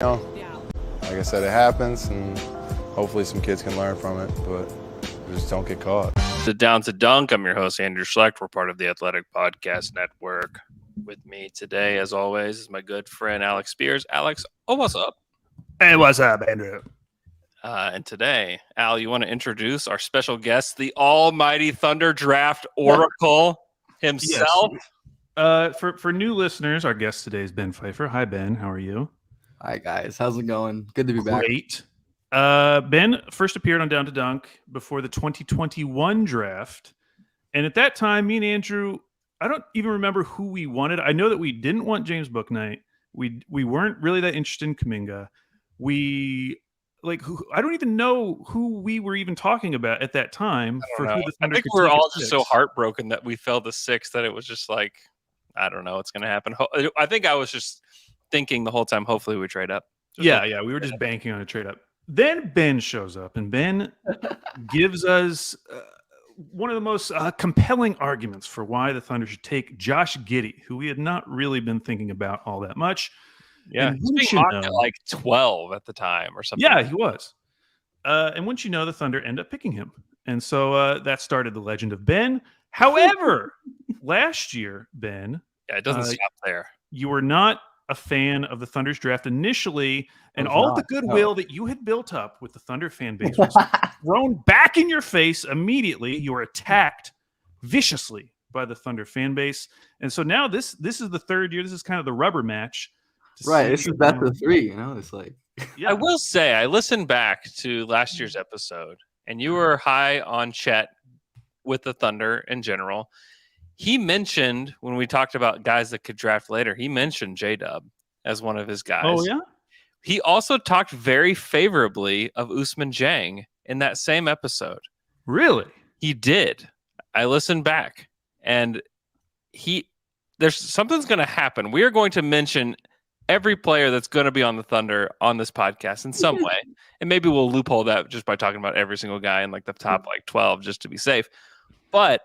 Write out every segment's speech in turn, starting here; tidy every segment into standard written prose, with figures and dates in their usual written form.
Like I said, it happens, and hopefully some kids can learn from it, but just don't get caught. The Down to Dunk. I'm your host, Andrew Schlecht. We're part of the Athletic Podcast Network. With me today, as always, is my good friend Alex Spears. Alex, what's up? Hey, what's up, Andrew? And today, Al, you want to introduce our special guest, the almighty Thunder Draft Oracle himself? Yes. For new listeners, our guest today is Ben Pfeifer. Hi, Ben. How are you? Hi, guys. How's it going? Good to be back. Great. Ben first appeared on Down to Dunk before the 2021 draft. And at that time, me and Andrew, I don't even remember who we wanted. I know that we didn't want James Bouknight. We weren't really that interested in Kuminga. I don't even know who we were even talking about at that time. Who the Thunder I think we were all just so heartbroken that we fell to 6 that it was just like, I don't know what's going to happen. I think I was just thinking the whole time, hopefully we trade up. We were just banking on a trade up. Then Ben shows up, and Ben gives us one of the most compelling arguments for why the Thunder should take Josh Giddey, who we had not really been thinking about all that much. Yeah, he was being mocked at like 12 at the time or something. Yeah, he was. And once you know, the Thunder end up picking him. And so that started the legend of Ben. However, last year, Ben. Yeah, it doesn't stop there. You were not a fan of the Thunder's draft initially, and all of the goodwill that you had built up with the Thunder fan base was thrown back in your face immediately. You were attacked viciously by the Thunder fan base. And so now this is the third year. This is kind of the rubber match. Right, this is best of 3, It's like I will say I listened back to last year's episode, and you were high on Chet with the Thunder in general. He mentioned when we talked about guys that could draft later, he mentioned J-Dub as one of his guys. Oh, yeah? He also talked very favorably of Ousmane Dieng in that same episode. Really? He did. I listened back, and there's something's going to happen. We are going to mention every player that's going to be on the Thunder on this podcast in some way. And maybe we'll loophole that just by talking about every single guy in like the top 12 just to be safe. But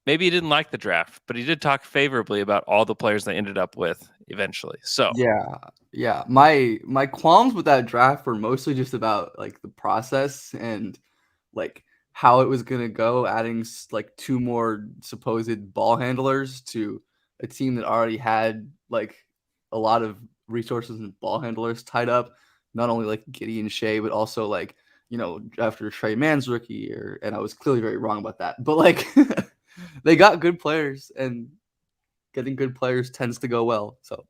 maybe he didn't like the draft, but he did talk favorably about all the players they ended up with eventually. So yeah. My qualms with that draft were mostly just about like the process and like how it was going to go, adding like 2 more supposed ball handlers to a team that already had like a lot of resources and ball handlers tied up, not only like Giddey and Shea, but also like, after Trey Mann's rookie year. And I was clearly very wrong about that, but like they got good players, and getting good players tends to go well. So,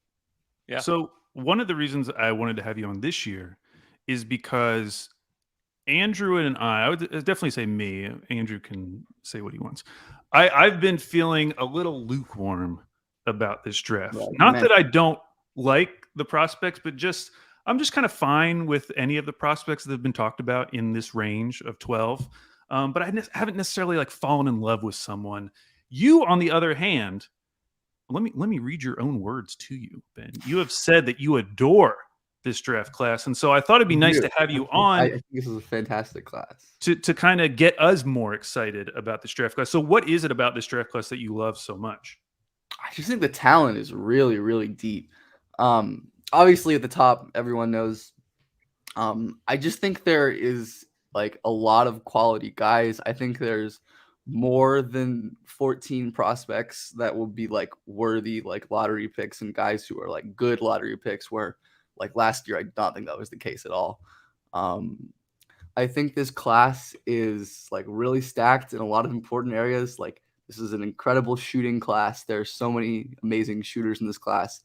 yeah. So one of the reasons I wanted to have you on this year is because Andrew and I would definitely say me. Andrew can say what he wants. I've been feeling a little lukewarm about this draft. Yeah, Not that I don't like the prospects, but I'm just kind of fine with any of the prospects that have been talked about in this range of 12. But I haven't necessarily like fallen in love with someone. You, on the other hand, let me read your own words to you, Ben. You have said that you adore this draft class, and so I thought it'd be nice to have you on. I think this is a fantastic class to kind of get us more excited about this draft class. So, what is it about this draft class that you love so much? I just think the talent is really, really deep. Obviously, at the top, everyone knows. I just think there is like a lot of quality guys. I think there's more than 14 prospects that will be like worthy like lottery picks, and guys who are like good lottery picks, where like last year I don't think that was the case at all. I think this class is like really stacked in a lot of important areas. Like, this is an incredible shooting class. There's so many amazing shooters in this class.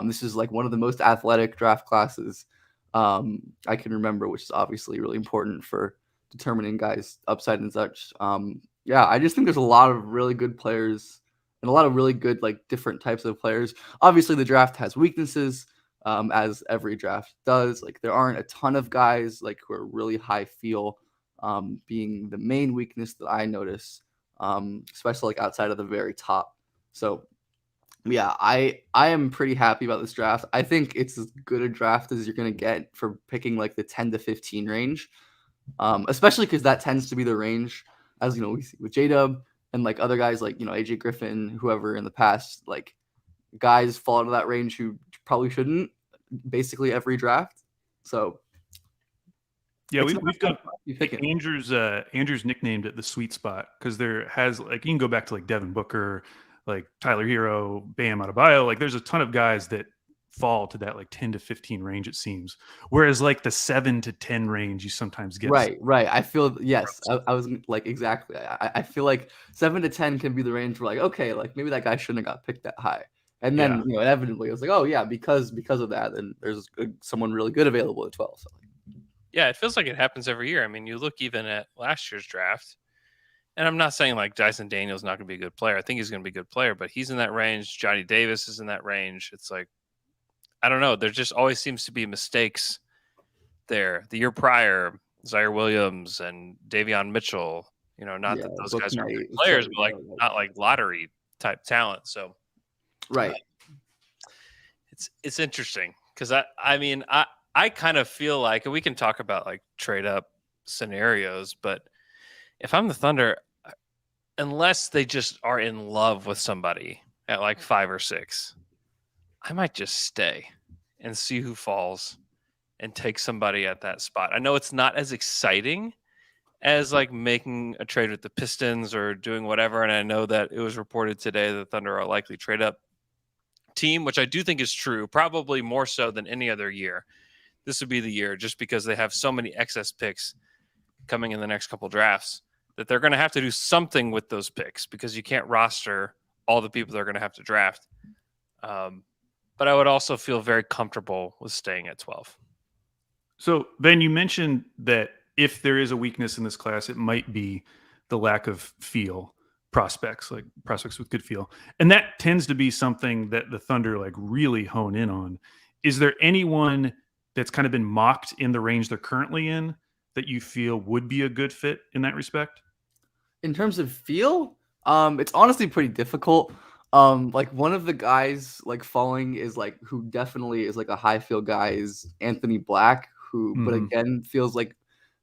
This is like one of the most athletic draft classes I can remember, which is obviously really important for determining guys' upside and such. I just think there's a lot of really good players and a lot of really good like different types of players. Obviously, the draft has weaknesses, as every draft does. Like, there aren't a ton of guys like who are really high feel, being the main weakness that I notice, especially like outside of the very top. So yeah, I am pretty happy about this draft. I think it's as good a draft as you're going to get for picking like the 10 to 15 range, especially because that tends to be the range, as we see with J-Dub and like other guys like AJ Griffin, whoever in the past, like guys fall into that range who probably shouldn't. basically every draft. So Yeah, it's we've got you pick it. Andrew's nicknamed it the sweet spot because there has like you can go back to like Devin Booker, like Tyler Hero, Bam Adebayo. Like there's a ton of guys that fall to that like 10 to 15 range, it seems. Whereas like the 7 to 10 range, you sometimes get Right. I feel yes. I was like exactly. I feel like 7 to 10 can be the range where like okay, like maybe that guy shouldn't have got picked that high, and then Yeah. inevitably it was like oh yeah because of that, then there's someone really good available at 12. So Yeah, it feels like it happens every year. I mean, you look even at last year's draft, and I'm not saying like Dyson Daniels not going to be a good player. I think he's going to be a good player, but he's in that range. Johnny Davis is in that range. It's like, I don't know. There just always seems to be mistakes there. The year prior, Zaire Williams and Davion Mitchell, not yeah, that those Book guys are Knight, good players, so, but like not like lottery type talent. So right. it's interesting because I mean I kind of feel like, and we can talk about like trade up scenarios, but if I'm the Thunder, unless they just are in love with somebody at like 5 or 6, I might just stay and see who falls and take somebody at that spot. I know it's not as exciting as like making a trade with the Pistons or doing whatever, and I know that it was reported today that the Thunder are likely trade up team, which I do think is true, probably more so than any other year. This would be the year just because they have so many excess picks coming in the next couple drafts that they're going to have to do something with those picks because you can't roster all the people they're going to have to draft. But I would also feel very comfortable with staying at 12. So then you mentioned that if there is a weakness in this class, it might be the lack of feel prospects, like prospects with good feel. And that tends to be something that the Thunder like really hone in on. Is there anyone that's kind of been mocked in the range they're currently in that you feel would be a good fit in that respect? In terms of feel, it's honestly pretty difficult. Like one of the guys like falling is like who definitely is like a high feel guy is Anthony Black, who but Mhm. again feels like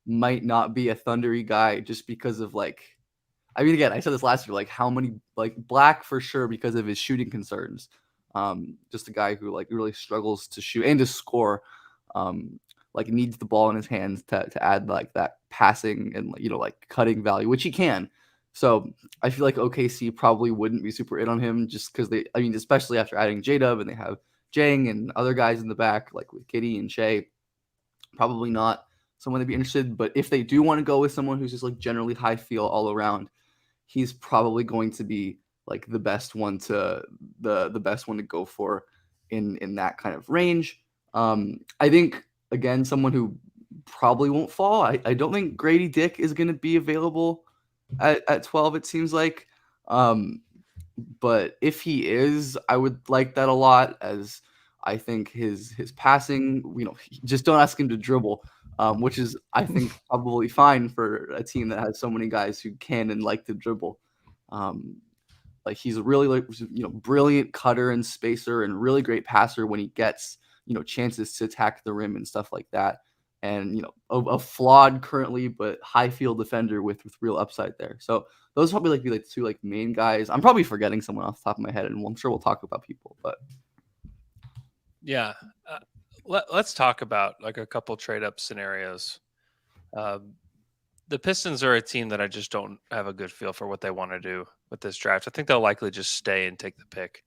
might not be a thundery guy just because of like I mean again, I said this last year, like how many like Black for sure because of his shooting concerns. Just a guy who like really struggles to shoot and to score. Like needs the ball in his hands to add like that passing and like cutting value, which he can. So I feel like OKC probably wouldn't be super in on him just because I mean, especially after adding J-Dub and they have Jang and other guys in the back, like with Kitty and Shea, probably not someone to be interested. But if they do want to go with someone who's just like generally high feel all around, he's probably going to be like the best one to the best one to go for in that kind of range. I think again someone who probably won't fall. I don't think Grady Dick is going to be available at 12. It seems like, but if he is, I would like that a lot as I think his passing. Just don't ask him to dribble. Which is, I think, probably fine for a team that has so many guys who can and like to dribble. Um, like he's a really like brilliant cutter and spacer and really great passer when he gets chances to attack the rim and stuff like that. And a flawed currently but high field defender with real upside there. So those probably like be like the two like main guys. I'm probably forgetting someone off the top of my head, and I'm sure we'll talk about people. But Yeah. Let's talk about like a couple trade up scenarios. The Pistons are a team that I just don't have a good feel for what they want to do with this draft. I think they'll likely just stay and take the pick.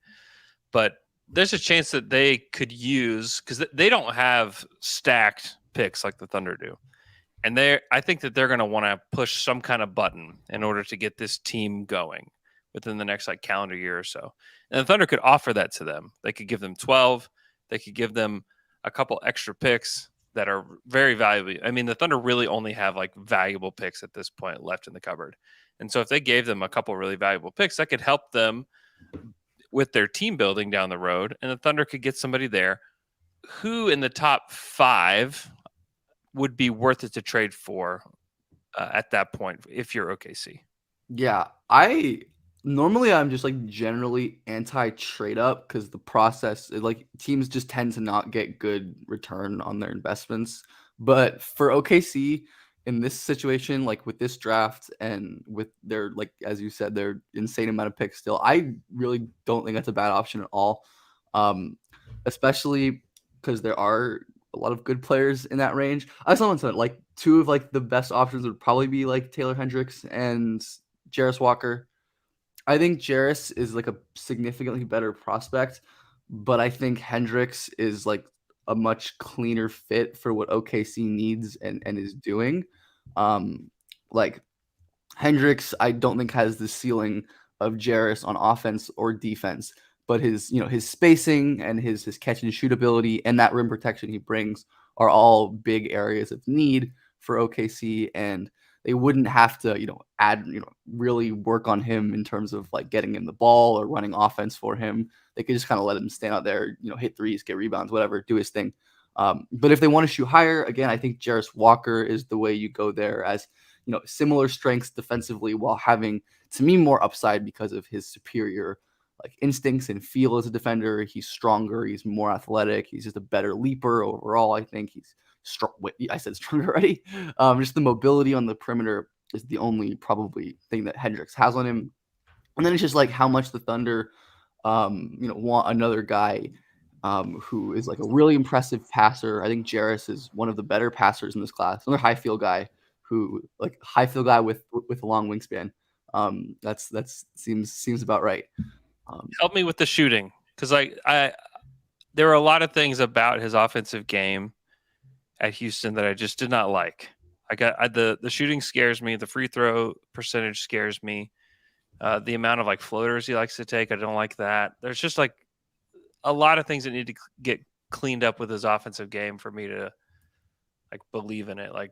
But there's a chance that they could use, because they don't have stacked picks like the Thunder do. And I think that they're going to want to push some kind of button in order to get this team going within the next like calendar year or so. And the Thunder could offer that to them. They could give them 12. They could give them a couple extra picks that are very valuable. I mean, the Thunder really only have like valuable picks at this point left in the cupboard. And so if they gave them a couple really valuable picks, that could help them with their team building down the road. And the Thunder could get somebody there who in the top 5 would be worth it to trade for at that point if you're OKC. yeah, I'm just like generally anti trade up because the process like teams just tend to not get good return on their investments. But for OKC in this situation, like with this draft and with their like as you said, their insane amount of picks still, I really don't think that's a bad option at all. Especially because there are a lot of good players in that range. I saw someone said like two of like the best options would probably be like Taylor Hendricks and Jarris Walker. I think Jarris is like a significantly better prospect, but I think Hendricks is like a much cleaner fit for what OKC needs and is doing. Like Hendricks, I don't think has the ceiling of Jarris on offense or defense, but his spacing and his catch and shoot ability and that rim protection he brings are all big areas of need for OKC, and they wouldn't have to add really work on him in terms of like getting him the ball or running offense for him. They could just kind of let him stand out there, hit threes, get rebounds, whatever, do his thing. But if they want to shoot higher, again, I think Jarris Walker is the way you go there, as similar strengths defensively while having, to me, more upside because of his superior like instincts and feel as a defender. He's stronger. He's more athletic. He's just a better leaper overall. I think he's strong. I said stronger already. Just the mobility on the perimeter is the only probably thing that Hendricks has on him. And then it's just like how much the Thunder, want another guy who is like a really impressive passer. I think Jarris is one of the better passers in this class. Another high field guy with a long wingspan. That's seems about right. Help me with the shooting, because I there are a lot of things about his offensive game at Houston that I just did not like. The shooting scares me. The free throw percentage scares me. The amount of like floaters he likes to take, I don't like that. There's just like a lot of things that need to get cleaned up with his offensive game for me to like believe in it. Like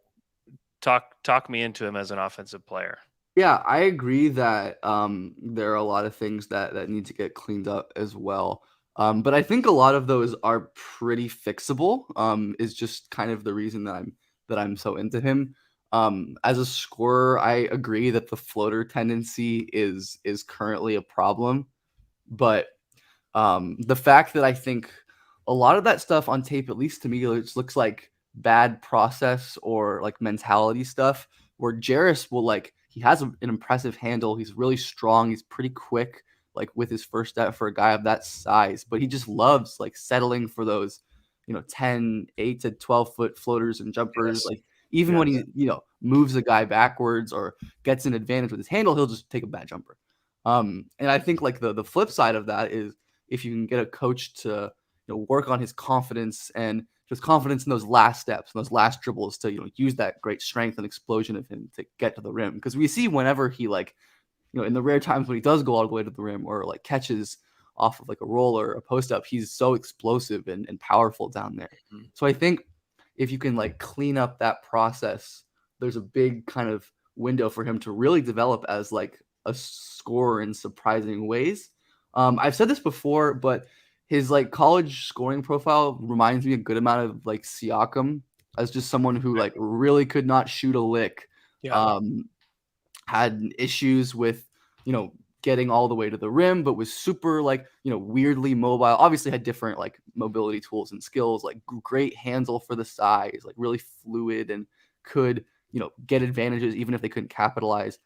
talk me into him as an offensive player. Yeah, I agree that there are a lot of things that need to get cleaned up as well. But I think a lot of those are pretty fixable. Is just kind of the reason that I'm so into him. As a scorer, I agree that the floater tendency is currently a problem, but the fact that I think a lot of that stuff on tape, at least to me, it looks like bad process or like mentality stuff, where Jarris will like, he has an impressive handle. He's really strong. He's pretty quick, like with his first step for a guy of that size, but he just loves like settling for those, 8 to 12 foot floaters and jumpers. Yes. Like even when he, moves a guy backwards or gets an advantage with his handle, he'll just take a bad jumper. And I think like the flip side of that is if you can get a coach to work on his confidence and just confidence in those last steps and those last dribbles to use that great strength and explosion of him to get to the rim, because we see whenever he like in the rare times when he does go all the way to the rim or like catches off of like a roll or a post up, he's so explosive and powerful down there. Mm-hmm. So I think if you can like clean up that process, there's a big kind of window for him to really develop as like a scorer in surprising ways. I've said this before, but his like college scoring profile reminds me a good amount of like Siakam, as just someone who like really could not shoot a lick. Yeah. Had issues with, getting all the way to the rim, but was super like, weirdly mobile. Obviously had different like mobility tools and skills, like great handle for the size, like really fluid and could, get advantages even if they couldn't capitalize.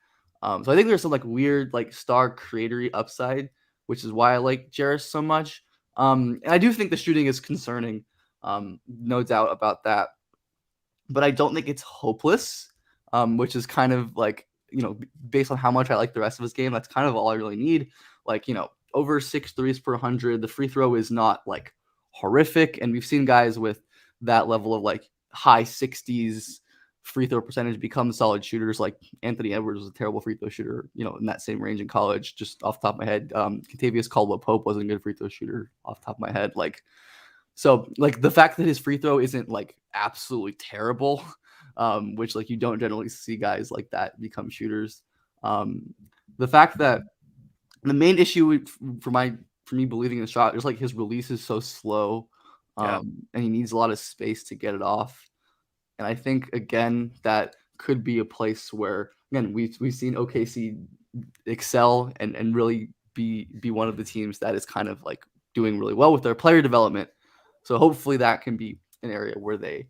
So I think there's some like weird like star creatory upside, which is why I like Jarris so much. And I do think the shooting is concerning, no doubt about that. But I don't think it's hopeless, which is kind of like, based on how much I like the rest of his game, that's kind of all I really need. Like, over 6 threes per 100. The free throw is not like horrific. And we've seen guys with that level of like high 60s free throw percentage become solid shooters. Like Anthony Edwards was a terrible free throw shooter, in that same range in college, just off the top of my head. Contavious Caldwell-Pope wasn't a good free throw shooter off the top of my head. So the fact that his free throw isn't like absolutely terrible, which like you don't generally see guys like that become shooters. The fact that the main issue for me believing in the shot is like his release is so slow, and he needs a lot of space to get it off. And I think again that could be a place where again we've seen OKC excel and really be one of the teams that is kind of like doing really well with their player development. So hopefully that can be an area where they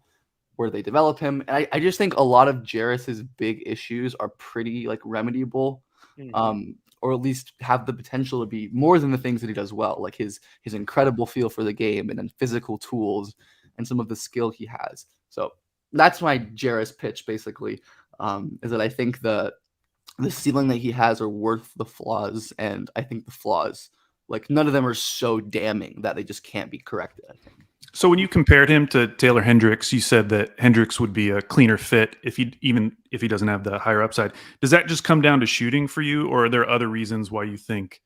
develop him. And I just think a lot of Jarris's big issues are pretty like remediable. Mm-hmm. or at least have the potential to be more than the things that he does well, like his incredible feel for the game and then physical tools and some of the skill he has. So that's my Jarris pitch basically, is that I think the ceiling that he has are worth the flaws, and I think the flaws, like none of them are so damning that they just can't be corrected, I think. So when you compared him to Taylor Hendricks, you said that Hendricks would be a cleaner fit even if he doesn't have the higher upside. Does that just come down to shooting for you, or are there other reasons why you think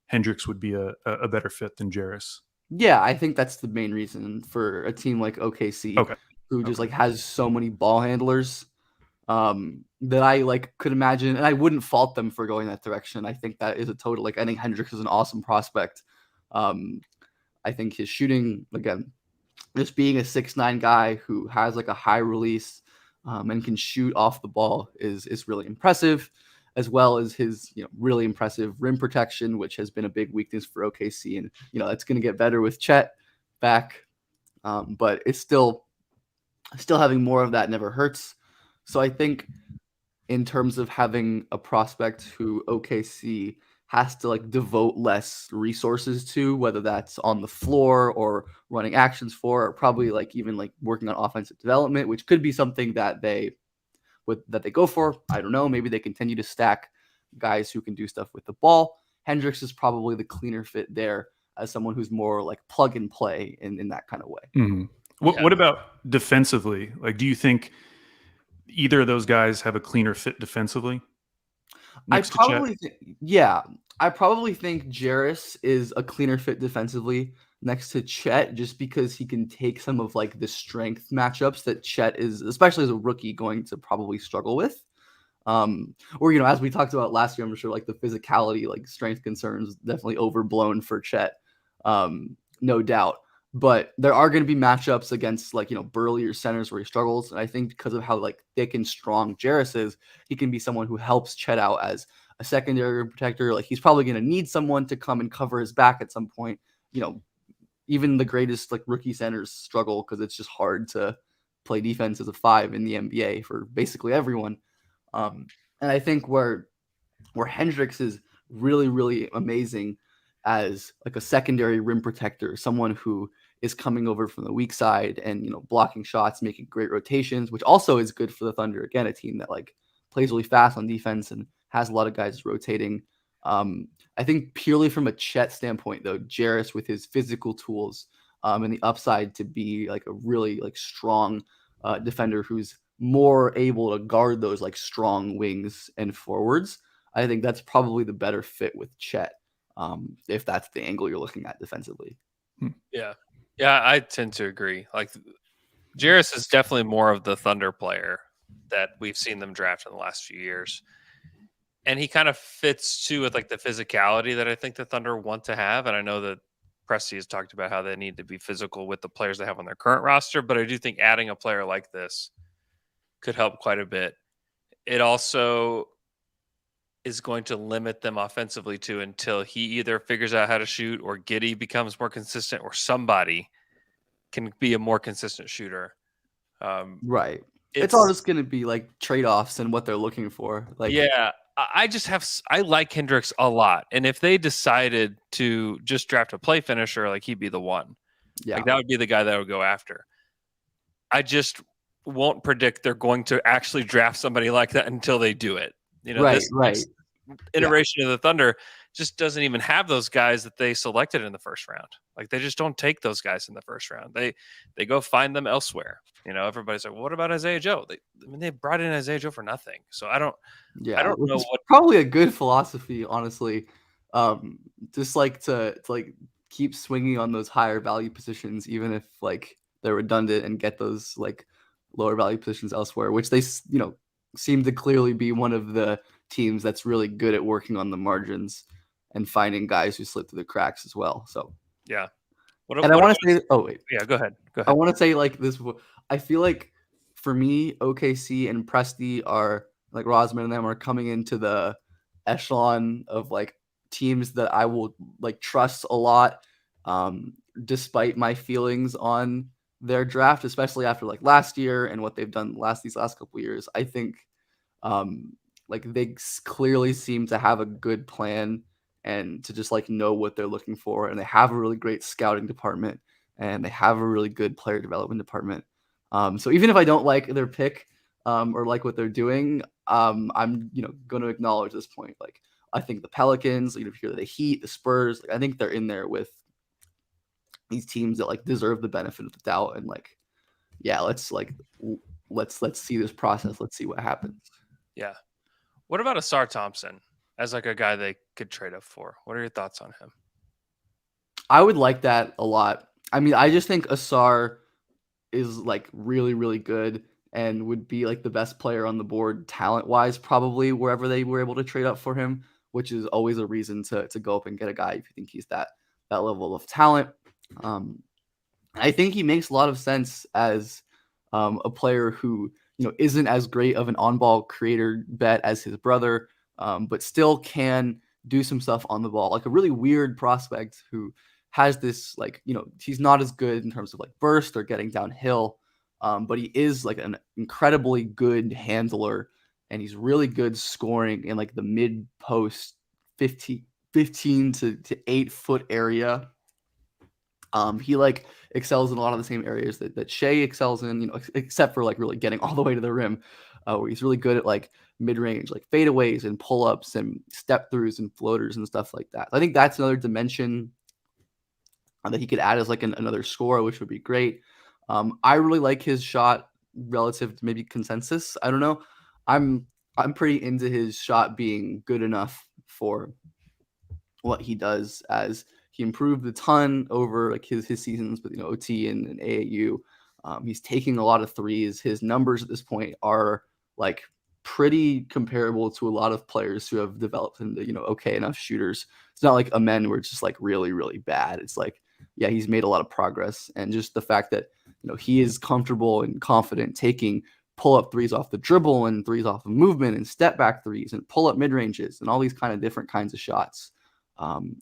Hendricks would be a better fit than Jarris? Yeah, I think that's the main reason for a team like OKC, Okay. who just like has so many ball handlers, that I like could imagine, and I wouldn't fault them for going that direction. I think that is a total, like, I think Hendricks is an awesome prospect. I think his shooting, again, just being a 6'9" guy who has like a high release, and can shoot off the ball is really impressive, as well as his really impressive rim protection, which has been a big weakness for OKC, and it's going to get better with Chet back, but it's still having more of that never hurts. So I think in terms of having a prospect who OKC has to like devote less resources to, whether that's on the floor or running actions for, or probably like even like working on offensive development, which could be something that they go for. I don't know. Maybe they continue to stack guys who can do stuff with the ball. Hendricks is probably the cleaner fit there as someone who's more like plug and play in that kind of way. Mm-hmm. What about defensively? Like, do you think either of those guys have a cleaner fit defensively? I probably think Jarris is a cleaner fit defensively next to Chet, just because he can take some of like the strength matchups that Chet is, especially as a rookie, going to probably struggle with. Or as we talked about last year, I'm sure like the physicality, like strength concerns, definitely overblown for Chet, no doubt. But there are going to be matchups against like burlier centers where he struggles, and I think because of how like thick and strong Jarris is, he can be someone who helps Chet out as a secondary protector. Like he's probably going to need someone to come and cover his back at some point. Even the greatest like rookie centers struggle because it's just hard to play defense as a 5 in the NBA for basically everyone. And I think where Hendricks is really, really amazing as like a secondary rim protector, someone who is coming over from the weak side and blocking shots, making great rotations, which also is good for the Thunder. Again, a team that like plays really fast on defense and has a lot of guys rotating. I think purely from a Chet standpoint, though, Jarris with his physical tools, and the upside to be like a really like strong defender who's more able to guard those like strong wings and forwards, I think that's probably the better fit with Chet, if that's the angle you're looking at defensively. Yeah, I tend to agree. Like Jarris is definitely more of the Thunder player that we've seen them draft in the last few years. And he kind of fits too with like the physicality that I think the Thunder want to have. And I know that Presti has talked about how they need to be physical with the players they have on their current roster, but I do think adding a player like this could help quite a bit. It also is going to limit them offensively too until he either figures out how to shoot or Giddey becomes more consistent or somebody can be a more consistent shooter. Right. It's all just going to be like trade-offs and what they're looking for. Like, yeah, I like Hendricks a lot. And if they decided to just draft a play finisher, like he'd be the one. Yeah. Like that would be the guy that I would go after. I just won't predict they're going to actually draft somebody like that until they do it. This iteration of the Thunder just doesn't even have those guys that they selected in the first round. Like they just don't take those guys in the first round. They go find them elsewhere. Everybody's like, well, what about Isaiah Joe? They brought in Isaiah Joe for nothing. So I don't know what. Probably a good philosophy, honestly. Just like to like keep swinging on those higher value positions, even if like they're redundant, and get those like lower value positions elsewhere, which they seem to clearly be one of the teams that's really good at working on the margins and finding guys who slip through the cracks as well. So yeah. I want to say, yeah, go ahead. I want to say like this. I feel like for me, OKC and Presti are like Rosman and them are coming into the echelon of like teams that I will like trust a lot, despite my feelings on their draft, especially after like last year and what they've done these last couple of years. I think Like they clearly seem to have a good plan and to just like know what they're looking for, and they have a really great scouting department and they have a really good player development department. So even if I don't like their pick or like what they're doing, I'm going to acknowledge this point. Like I think the Pelicans, here the Heat, the Spurs, like I think they're in there with these teams that like deserve the benefit of the doubt, and like yeah, let's see this process. Let's see what happens. Yeah. What about Asar Thompson as like a guy they could trade up for? What are your thoughts on him? I would like that a lot. I mean, I just think Asar is like really, really good and would be like the best player on the board talent wise, probably wherever they were able to trade up for him, which is always a reason to go up and get a guy if you think he's that level of talent. I think he makes a lot of sense as a player who isn't as great of an on-ball creator bet as his brother, but still can do some stuff on the ball. Like a really weird prospect who has this he's not as good in terms of like burst or getting downhill, but he is like an incredibly good handler, and he's really good scoring in like the mid post 15 to 8 foot area. He like excels in a lot of the same areas that Shea excels in, except for like really getting all the way to the rim, where he's really good at like mid-range, like fadeaways and pull-ups and step throughs and floaters and stuff like that. I think that's another dimension that he could add as like another scorer, which would be great. I really like his shot relative to maybe consensus. I don't know. I'm pretty into his shot being good enough for what he does, as he improved a ton over like his seasons with OT and AAU. He's taking a lot of threes. His numbers at this point are like pretty comparable to a lot of players who have developed into okay enough shooters. It's not like Amen where it's just like really, really bad. It's like, yeah, he's made a lot of progress, and just the fact that he is comfortable and confident taking pull-up threes off the dribble and threes off of movement and step back threes and pull-up mid-ranges and all these kind of different kinds of shots.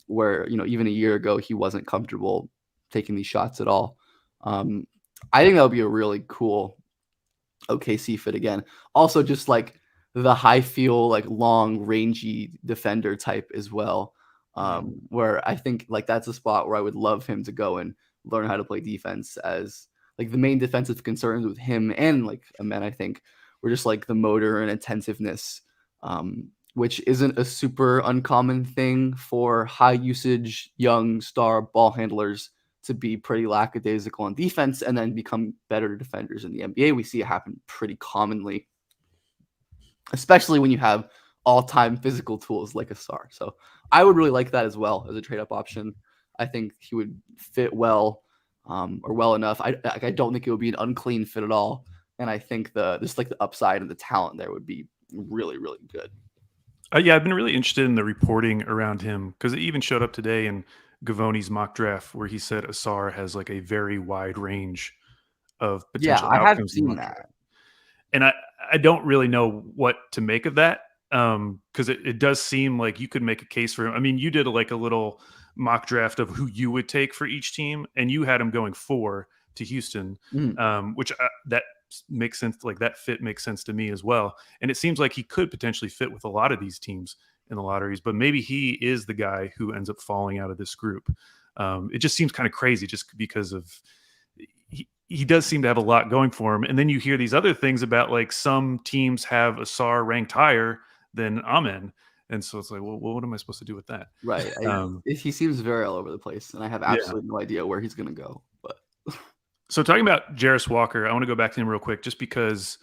Where even a year ago he wasn't comfortable taking these shots at all. I think that would be a really cool OKC fit again. Also, just like the high feel, like long, rangy defender type as well. Where I think like that's a spot where I would love him to go and learn how to play defense, as like the main defensive concerns with him and like Amen, I think, were just like the motor and attentiveness. Which isn't a super uncommon thing for high usage young star ball handlers to be pretty lackadaisical on defense and then become better defenders in the NBA. We see it happen pretty commonly, especially when you have all-time physical tools like Asar. So I would really like that as well as a trade-up option. I think he would fit well, or well enough. I don't think it would be an unclean fit at all. And I think the upside and the talent there would be really, really good. Yeah, I've been really interested in the reporting around him, because it even showed up today in Gavoni's mock draft where he said Asar has like a very wide range of potential I have outcomes. seen that. And I don't really know what to make of that, because it does seem like you could make a case for him. I mean, you did like a little mock draft of who you would take for each team, and you had him going 4 to Houston, which that makes sense. Like that fit makes sense to me as well. And it seems like he could potentially fit with a lot of these teams in the lotteries, but maybe he is the guy who ends up falling out of this group. It just seems kind of crazy just because of he does seem to have a lot going for him. And then you hear these other things about like some teams have Asar ranked higher than Amen. And so it's like, well, what am I supposed to do with that? Right. He seems very all over the place, and I have absolutely no idea where he's going to go. But so talking about Jarris Walker, I want to go back to him real quick, just because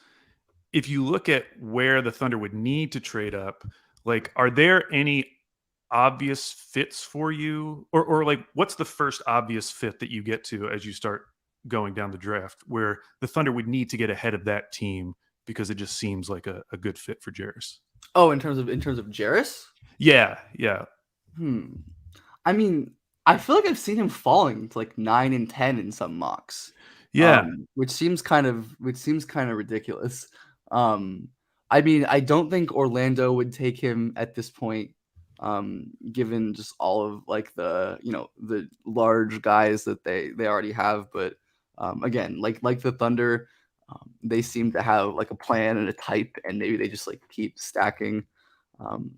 if you look at where the Thunder would need to trade up, like, are there any obvious fits for you? Or like, what's the first obvious fit that you get to as you start going down the draft where the Thunder would need to get ahead of that team because it just seems like a good fit for Jarris? Oh, in terms of Jarris? Yeah. I mean, I feel like I've seen him falling to like 9 and 10 in some mocks. Yeah. Which seems kind of ridiculous. I mean, I don't think Orlando would take him at this point, given just all of like the large guys that they already have. But again, like the Thunder, They seem to have like a plan and a type, and maybe they just like keep stacking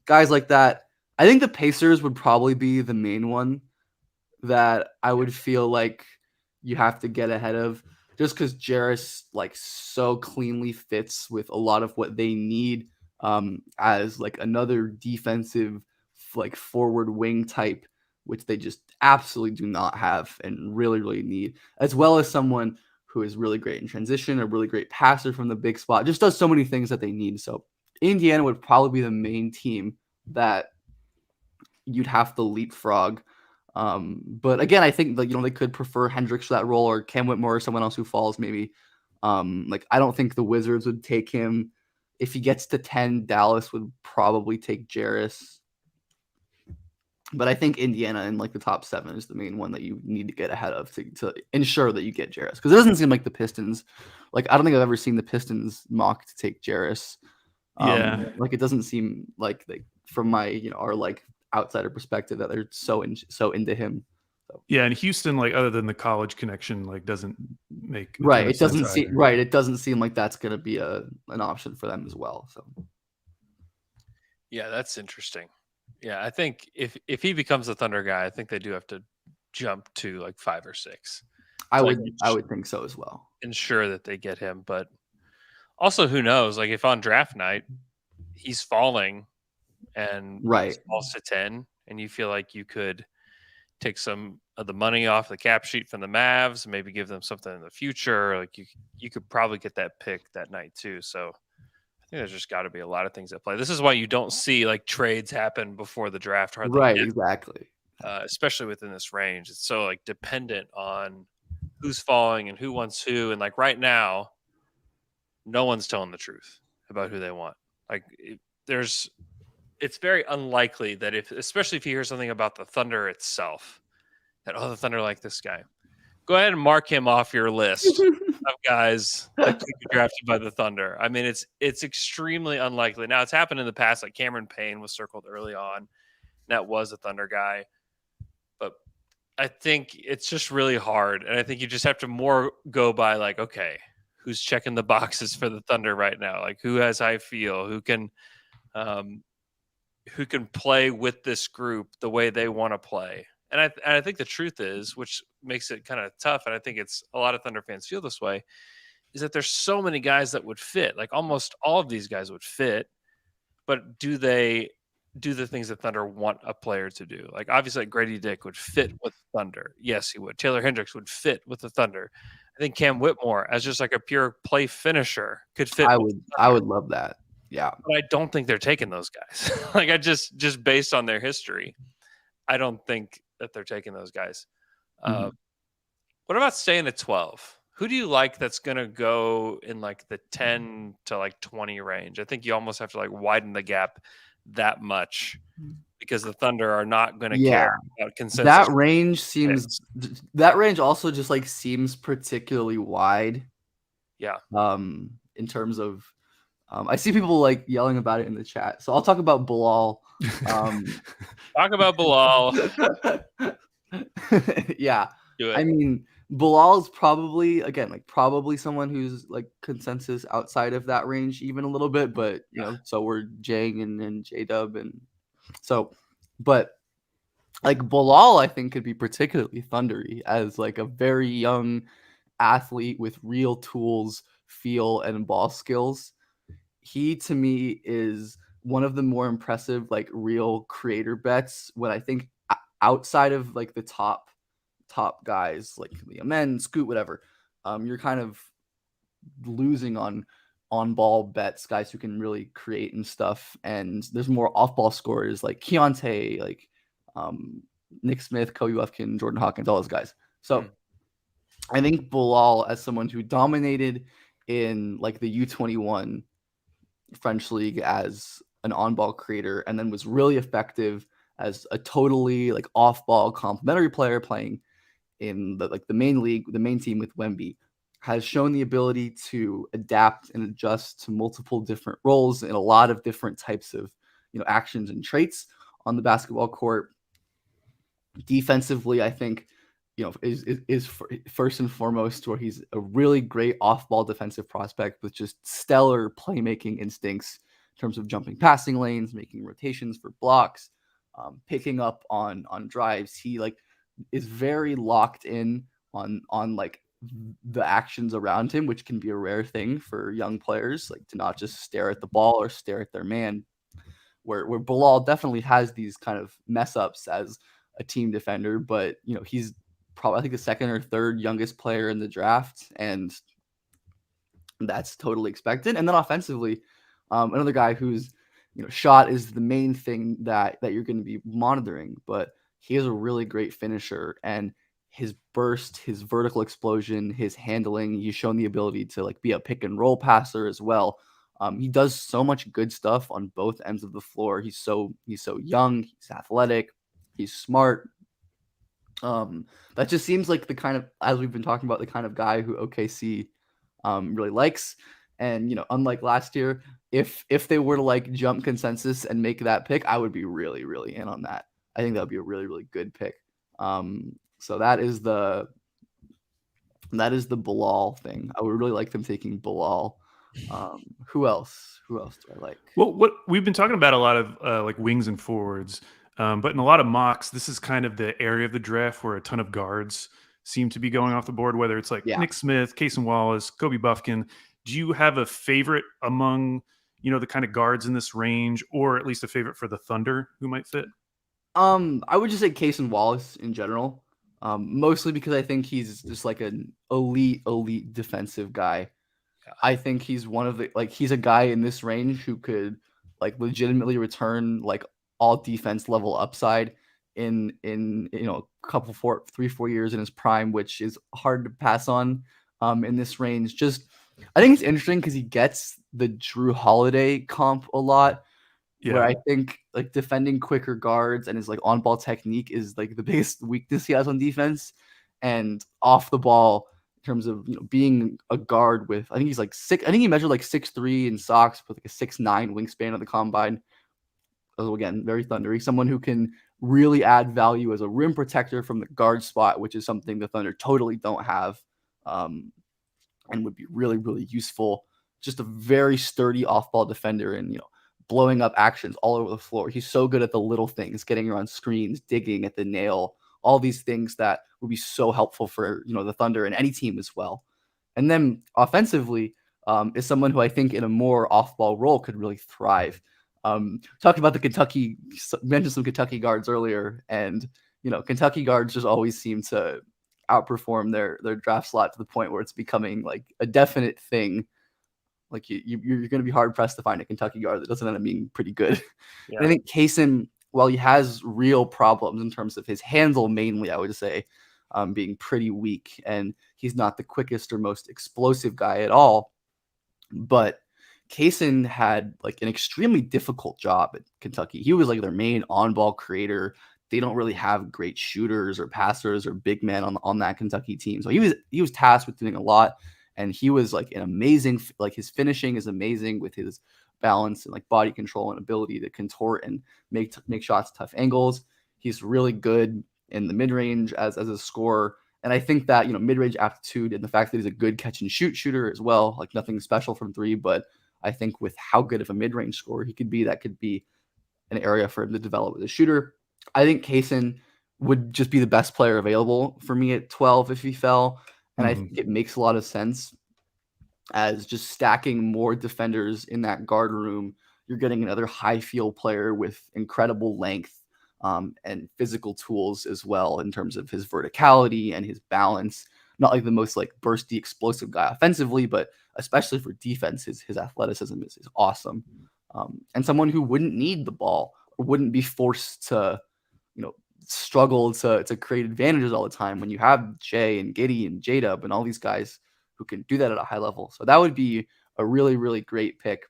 guys like that. I think the Pacers would probably be the main one that I would feel like you have to get ahead of, just because Jarris like so cleanly fits with a lot of what they need as like another defensive like forward wing type, which they just absolutely do not have and really, really need, as well as someone who is really great in transition, a really great passer from the big spot, just does so many things that they need. So Indiana would probably be the main team that you'd have to leapfrog. But again, I think that they could prefer Hendricks for that role, or Cam Whitmore, or someone else who falls maybe. Like I don't think the Wizards would take him. If he gets to 10, Dallas would probably take Jarris. But I think Indiana in like the top 7 is the main one that you need to get ahead of to ensure that you get Jarris. Because it doesn't seem like the Pistons, like I don't think I've ever seen the Pistons mock to take Jarris. Like it doesn't seem like they, from my our like outsider perspective, that they're so into him. So. Yeah, and Houston, like other than the college connection, like doesn't make right. It doesn't seem right. It doesn't seem like that's going to be an option for them as well. So. Yeah, that's interesting. Yeah, I think if he becomes a Thunder guy, I think they do have to jump to like 5 or 6. I would think so as well. Ensure that they get him, but also who knows? Like if on draft night he's falling and falls to 10, and you feel like you could take some of the money off the cap sheet from the Mavs, maybe give them something in the future. Like you could probably get that pick that night too. So I think there's just got to be a lot of things at play. This is why you don't see like trades happen before the draft. Right, exactly. Especially within this range. It's so like dependent on who's falling and who wants who. And like right now, no one's telling the truth about who they want. Like it's very unlikely that especially if you hear something about the Thunder itself, that, the Thunder like this guy. Go ahead and mark him off your list of guys that could be drafted by the Thunder. I mean, it's extremely unlikely. Now, it's happened in the past. Like Cameron Payne was circled early on. That was a Thunder guy. But I think it's just really hard. And I think you just have to more go by like, okay, who's checking the boxes for the Thunder right now? Like who has high feel? Who can play with this group the way they want to play? And I think the truth is, which makes it kind of tough, and I think it's a lot of Thunder fans feel this way, is that there's so many guys that would fit. Like almost all of these guys would fit, but do they do the things that Thunder want a player to do? Like obviously like Grady Dick would fit with Thunder. Yes, he would. Taylor Hendricks would fit with the Thunder. I think Cam Whitmore, as just like a pure play finisher, could fit. I would love that. Yeah. But I don't think they're taking those guys. Like I just based on their history, I don't think that they're taking those guys. What about staying at 12? Who do you like that's going to go in like the 10 to like 20 range? I think you almost have to like widen the gap that much because the Thunder are not going to care about consensus. That range also just like seems particularly wide. Yeah. In terms of I see people like yelling about it in the chat. So I'll talk about Bilal. Talk about Bilal. Yeah. Do it. I mean, Bilal's probably someone who's like consensus outside of that range even a little bit, but so we're Jang and J-Dub, and so, but like Bilal I think could be particularly thundery as like a very young athlete with real tools, feel, and ball skills. He to me is one of the more impressive like real creator bets when I think outside of like the top guys like Amen, Scoot, whatever, you're kind of losing on ball bets, guys who can really create and stuff, and there's more off ball scorers like Keontae, like Nick Smith, Kobe Lufkin, Jordan Hawkins, all those guys. So I think Bilal, as someone who dominated in like the U21 French league as an on-ball creator, and then was really effective as a totally like off-ball complementary player playing in the main league, the main team with Wemby, has shown the ability to adapt and adjust to multiple different roles in a lot of different types of actions and traits on the basketball court. Defensively, I think first and foremost where he's a really great off-ball defensive prospect with just stellar playmaking instincts in terms of jumping passing lanes, making rotations for blocks, picking up on drives. He like is very locked in on like the actions around him, which can be a rare thing for young players, like to not just stare at the ball or stare at their man. Where Bilal definitely has these kind of mess ups as a team defender, but he's probably I think the second or third youngest player in the draft, and that's totally expected. And then offensively, another guy who's shot is the main thing that you're going to be monitoring, but he is a really great finisher, and his burst, his vertical explosion, his handling, he's shown the ability to like be a pick and roll passer as well. He does so much good stuff on both ends of the floor. He's so young, he's athletic, he's smart. That just seems like the kind of, as we've been talking about, the kind of guy who OKC really likes. And unlike last year, if they were to like jump consensus and make that pick, I would be really, really in on that. I think that would be a really, really good pick. So that is the Bilal thing. I would really like them taking Bilal. Who else? Who else do I like? Well, what we've been talking about a lot of like wings and forwards, but in a lot of mocks, this is kind of the area of the draft where a ton of guards seem to be going off the board. Whether it's like Nick Smith, Cason Wallace, Kobe Buffkin. Do you have a favorite among the kind of guards in this range, or at least a favorite for the Thunder who might fit? I would just say Cason Wallace in general, mostly because I think he's just like an elite defensive guy. I think he's one of the he's a guy in this range who could like legitimately return like all defense level upside in a couple 3-4 years in his prime, which is hard to pass on in this range. Just I think it's interesting because he gets the Drew Holiday comp a lot. Yeah. Where I think like defending quicker guards and his like on ball technique is like the biggest weakness he has on defense, and off the ball in terms of being a guard with I think he's like 6. I think he measured like 6'3" in socks with like a 6'9" wingspan of the combine. So again, very thundery. Someone who can really add value as a rim protector from the guard spot, which is something the Thunder totally don't have, and would be really, really useful. Just a very sturdy off-ball defender, and blowing up actions all over the floor. He's so good at the little things, getting around screens, digging at the nail, all these things that would be so helpful for the Thunder and any team as well. And then offensively, is someone who I think in a more off-ball role could really thrive. Talking about mentioned some Kentucky guards earlier, and Kentucky guards just always seem to outperform their draft slot to the point where it's becoming like a definite thing. Like you're going to be hard pressed to find a Kentucky guard that doesn't end up being pretty good. Yeah. And I think Cason, while he has real problems in terms of his handle, mainly I would say, being pretty weak, and he's not the quickest or most explosive guy at all, but Cason had like an extremely difficult job at Kentucky. He was like their main on-ball creator. They don't really have great shooters or passers or big men on that Kentucky team. So he was tasked with doing a lot, and he was like an amazing, like his finishing is amazing with his balance and like body control and ability to contort and make shots tough angles. He's really good in the mid-range as a scorer. And I think that, mid-range aptitude and the fact that he's a good catch and shoot shooter as well, like nothing special from three, but I think with how good of a mid-range scorer he could be, that could be an area for him to develop as a shooter. I think Cason would just be the best player available for me at 12 if he fell. And I think it makes a lot of sense as just stacking more defenders in that guard room. You're getting another high field player with incredible length and physical tools as well in terms of his verticality and his balance. Not like the most like bursty, explosive guy offensively, but especially for defense, his athleticism is awesome. And someone who wouldn't need the ball or wouldn't be forced to, struggle to create advantages all the time when you have Jay and Giddey and J-Dub and all these guys who can do that at a high level. So that would be a really, really great pick.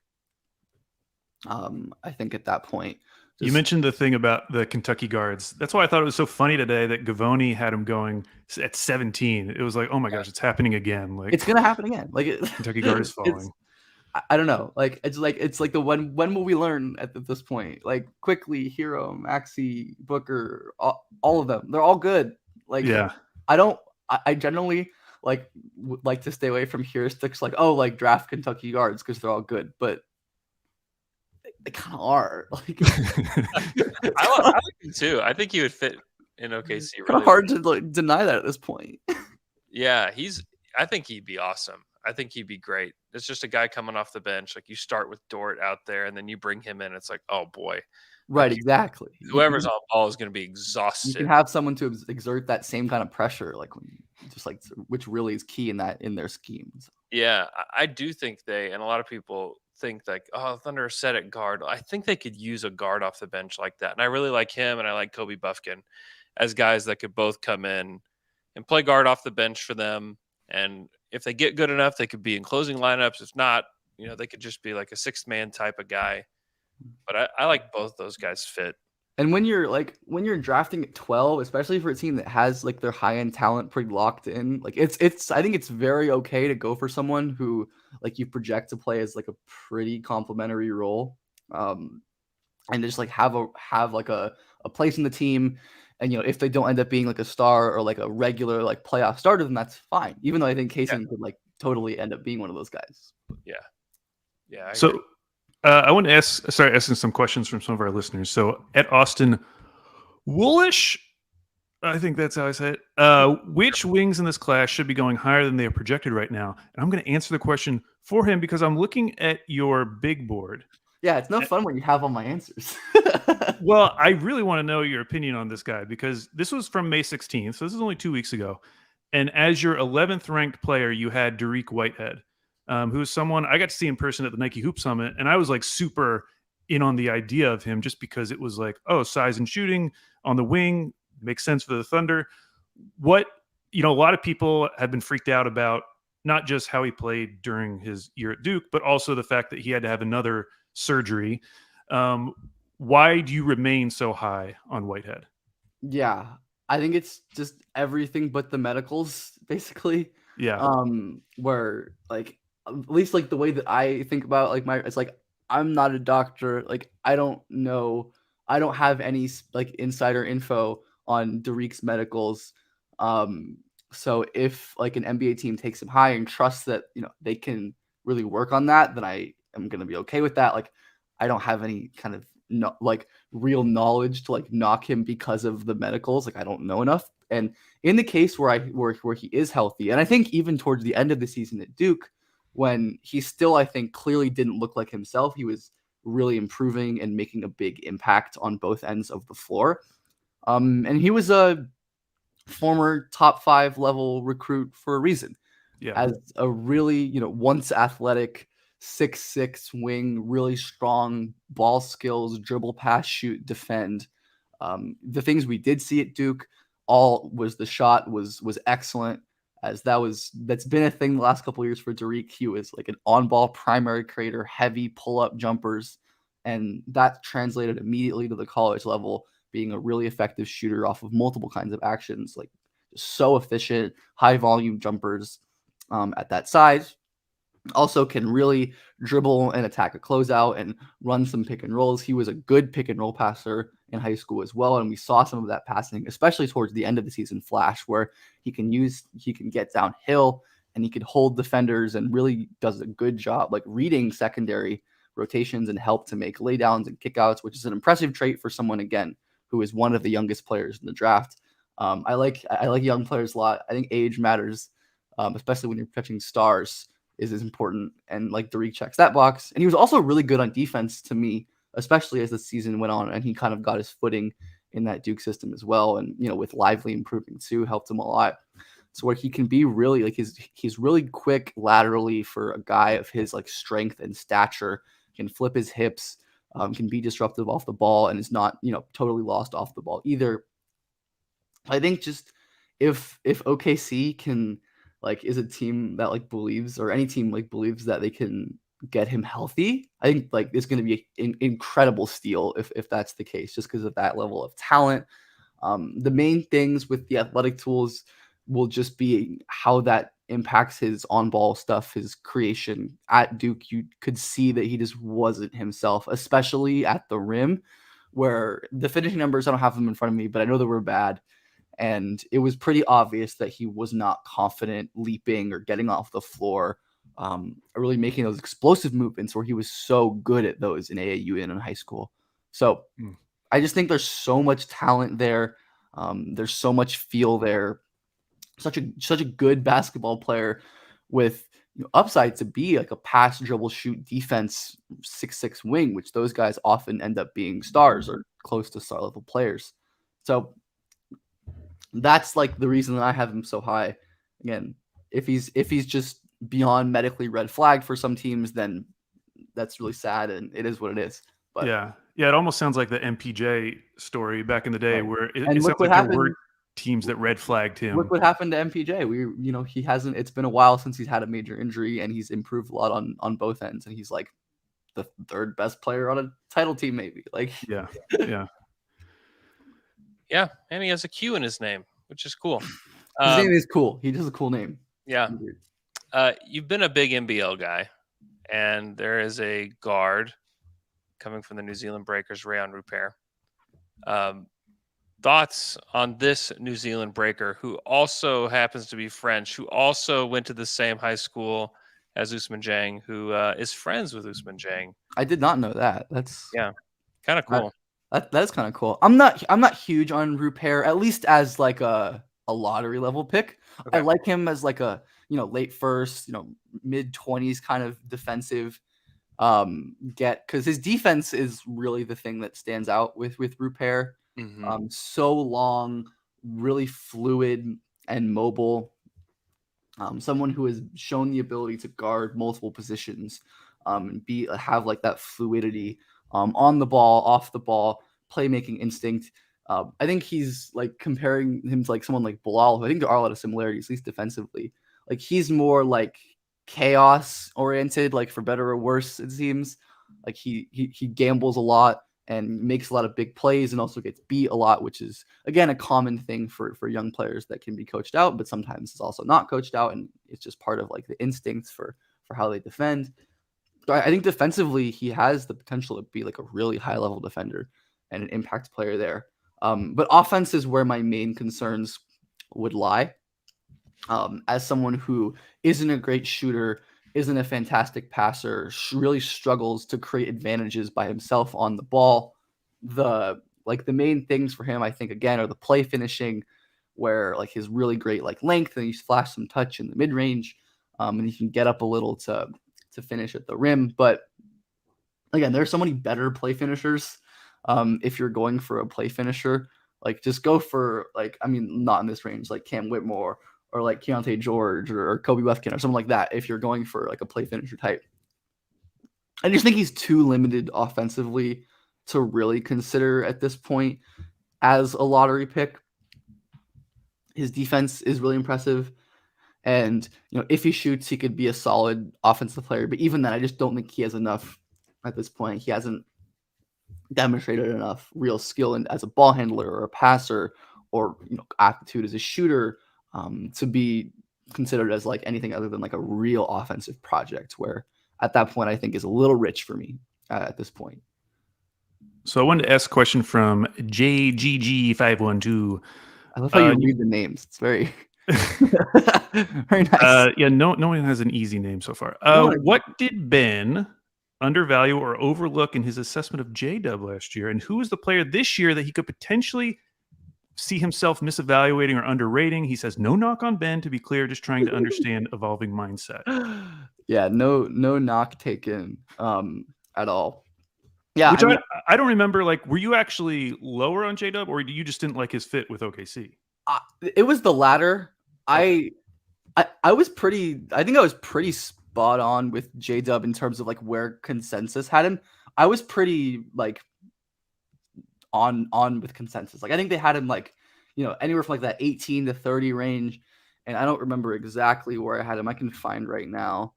I think at that point. You mentioned the thing about the Kentucky guards. That's why I thought it was so funny today that Gavoni had him going at 17. It was like, oh my gosh, it's happening again. Like it's gonna happen again. Like Kentucky guard is falling. I don't know. Like it's like the when will we learn at this point? Like Quickly, Hero, Maxey, Booker, all of them. They're all good. Like yeah. I don't. I generally would like to stay away from heuristics like, oh, like draft Kentucky guards because they're all good, but they kind of are. Like, I like him too. I think he would fit in OKC kind really of hard to like, deny that at this point. Yeah, I think he'd be awesome. I think he'd be great. It's just a guy coming off the bench. Like you start with Dort out there, and then you bring him in. It's like, oh boy, Right, like exactly. whoever's on ball is going to be You can exhausted. have someone to exert that same kind of pressure, like just like which really is key in their schemes. Yeah, I do think and a lot of people think like, oh, Thunder are set at guard. I think they could use a guard off the bench like that. And I really like him, and I like Kobe Buffkin as guys that could both come in and play guard off the bench for them. And if they get good enough, they could be in closing lineups. If not, they could just be like a sixth man type of guy. But I like both those guys fit. And when you're drafting at 12, especially for a team that has like their high end talent pretty locked in, like it's I think it's very okay to go for someone who like you project to play as like a pretty complementary role, and just like have like a place in the team. And if they don't end up being like a star or like a regular like playoff starter, then that's fine. Even though I think Kaysen could like totally end up being one of those guys. Yeah. I agree. So I want to start asking some questions from some of our listeners. So at Austin Woolish, I think that's how I say it. Which wings in this class should be going higher than they are projected right now? And I'm going to answer the question for him because I'm looking at your big board. Yeah, it's no fun when you have all my answers. Well, I really want to know your opinion on this guy because this was from May 16th. So this is only 2 weeks ago. And as your 11th ranked player, you had Dariq Whitehead, who is someone I got to see in person at the Nike Hoop Summit. And I was like super in on the idea of him just because it was like, oh, size and shooting on the wing makes sense for the Thunder. A lot of people have been freaked out about not just how he played during his year at Duke, but also the fact that he had to have another surgery. Why do you remain so high on Whitehead? Yeah, I think it's just everything but the medicals, basically. Yeah. Where like at least like the way that I think about like it's like I'm not a doctor. Like I don't know. I don't have any like insider info on Dariq's medicals. So if like an NBA team takes him high and trusts that they can really work on that, then I am gonna be okay with that. Like I don't have any kind of real knowledge to like knock him because of the medicals. Like I don't know enough. And in the case where he is healthy, and I think even towards the end of the season at Duke, when he still I think clearly didn't look like himself, he was really improving and making a big impact on both ends of the floor. And he was a former top 5 level recruit for a reason. Yeah. As a really, once athletic 6'6" wing, really strong ball skills, dribble, pass, shoot, defend. The things we did see at Duke, the shot was excellent. As that's been a thing the last couple of years for Dariq. He was like an on-ball primary creator, heavy pull-up jumpers, and that translated immediately to the college level, being a really effective shooter off of multiple kinds of actions, like just so efficient, high volume jumpers at that size. Also can really dribble and attack a closeout and run some pick and rolls. He was a good pick and roll passer in high school as well. And we saw some of that passing, especially towards the end of the season flash, where he can get downhill and he can hold defenders and really does a good job like reading secondary rotations and help to make laydowns and kickouts, which is an impressive trait for someone, again, who is one of the youngest players in the draft. I like young players a lot. I think age matters, especially when you're catching stars. Is important, and like Dariq checks that box. And he was also really good on defense to me, especially as the season went on and he kind of got his footing in that Duke system as well. And with Lively improving too, helped him a lot. So where he can be really like he's really quick laterally for a guy of his like strength and stature, can flip his hips, can be disruptive off the ball, and is not totally lost off the ball either. I think just if OKC can is a team that believes, or any team believes that they can get him healthy, I think it's going to be an incredible steal if that's the case, just because of that level of talent. The main things with the athletic tools will just be how that impacts his on-ball stuff, his creation. At Duke, you could see that he just wasn't himself, especially at the rim, where the finishing numbers, I don't have them in front of me, but I know they were bad. And it was pretty obvious that he was not confident leaping or getting off the floor, really making those explosive movements where he was so good at those in AAU and in high school. So I just think there's so much talent there. There's so much feel there. Such a good basketball player with upside to be like a pass, dribble, shoot, defense 6'6" wing, which those guys often end up being stars or close to star level players. So that's like the reason that I have him so high. Again, if he's just beyond medically red flagged for some teams, then that's really sad, and it is what it is. But yeah, it almost sounds like the MPJ story back in the day, where it and sounds look what like there happened. were teams that red flagged him. Look what happened to MPJ. He hasn't. It's been a while since he's had a major injury, and he's improved a lot on both ends. And he's like the third best player on a title team, maybe. Like, yeah. Yeah, and he has a Q in his name, which is cool. His name is cool. He has a cool name. Yeah. You've been a big NBL guy, and there is a guard coming from the New Zealand Breakers, Rayon Rupert. Thoughts on this New Zealand Breaker, who also happens to be French, who also went to the same high school as Ousmane Dieng, who is friends with Ousmane Dieng? I did not know that. That's kind of cool. That's kind of cool. I'm not huge on Rupert, at least as like a lottery level pick. Okay. I like him as like a late first, mid 20s kind of defensive because his defense is really the thing that stands out with Rupert. So long, really fluid and mobile. Someone who has shown the ability to guard multiple positions, and have like that fluidity on the ball, off the ball, playmaking instinct. I think he's like comparing him to like someone like Bilal. I think there are a lot of similarities, at least defensively. Like he's more like chaos oriented, like for better or worse, it seems. Like he gambles a lot and makes a lot of big plays and also gets beat a lot, which is again a common thing for young players that can be coached out, but sometimes it's also not coached out, and it's just part of like the instincts for how they defend. So I think defensively he has the potential to be like a really high level defender and an impact player there. But offense is where my main concerns would lie. As someone who isn't a great shooter, isn't a fantastic passer, really struggles to create advantages by himself on the ball. The main things for him, I think, again, are the play finishing, where like his really great like length and he's flashed some touch in the mid range, and he can get up a little to finish at the rim. But again, there are so many better play finishers. If you're going for a play finisher, like just go for not in this range, like Cam Whitmore or like Keontae George or Kobe Lefkin or something like that. If you're going for like a play finisher type, I just think he's too limited offensively to really consider at this point as a lottery pick. His defense is really impressive. And, if he shoots, he could be a solid offensive player. But even then, I just don't think he has enough at this point. He hasn't demonstrated enough real skill as a ball handler or a passer or, aptitude as a shooter to be considered as like anything other than like a real offensive project, where at that point I think is a little rich for me at this point. So I wanted to ask a question from JGG512. I love how you read the names. It's very very nice. No one has an easy name so far. What did Ben undervalue or overlook in his assessment of J-Dub last year, and who is the player this year that he could potentially see himself misevaluating or underrating? He says no knock on Ben, to be clear, just trying to understand evolving mindset. Yeah, no knock taken at all. Yeah, which I don't remember. Like, were you actually lower on J-Dub, or you just didn't like his fit with OKC? It was the latter. Okay. I was pretty. I think I was pretty spot on with J-Dub in terms of like where consensus had him. I was pretty like on with consensus. Like I think they had him like anywhere from like that 18 to 30 range, and I don't remember exactly where I had him. I can find right now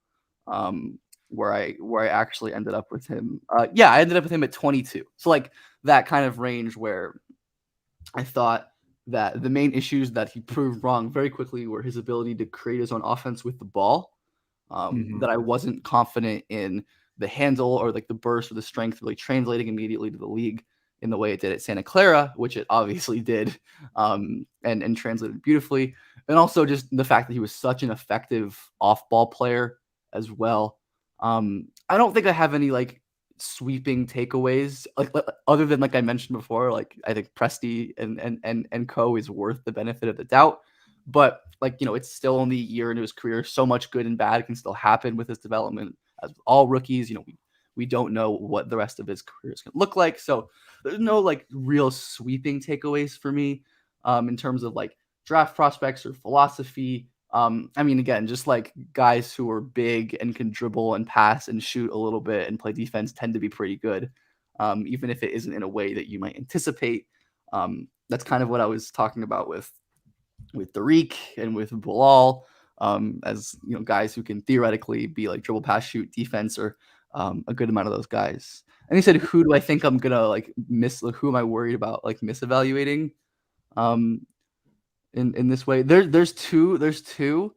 where I actually ended up with him. I ended up with him at 22. So like that kind of range where I thought that the main issues that he proved wrong very quickly were his ability to create his own offense with the ball. That I wasn't confident in the handle or like the burst or the strength really translating immediately to the league. in the way it did at Santa Clara, which it obviously did, and translated beautifully. And also just the fact that he was such an effective off-ball player as well. I don't think I have any like sweeping takeaways, like other than like I mentioned before. Like I think Presti and Co is worth the benefit of the doubt, but like it's still only a year into his career. So much good and bad can still happen with his development. As all rookies, we don't know what the rest of his career is going to look like. So there's no like real sweeping takeaways for me in terms of like draft prospects or philosophy. I mean, again, just like guys who are big and can dribble and pass and shoot a little bit and play defense tend to be pretty good, even if it isn't in a way that you might anticipate. That's kind of what I was talking about with Tariq and with Bilal, as guys who can theoretically be like dribble, pass, shoot, defense, or a good amount of those guys. And he said, "Who do I think I'm gonna like miss? Who am I worried about like misevaluating?" In this way, there's two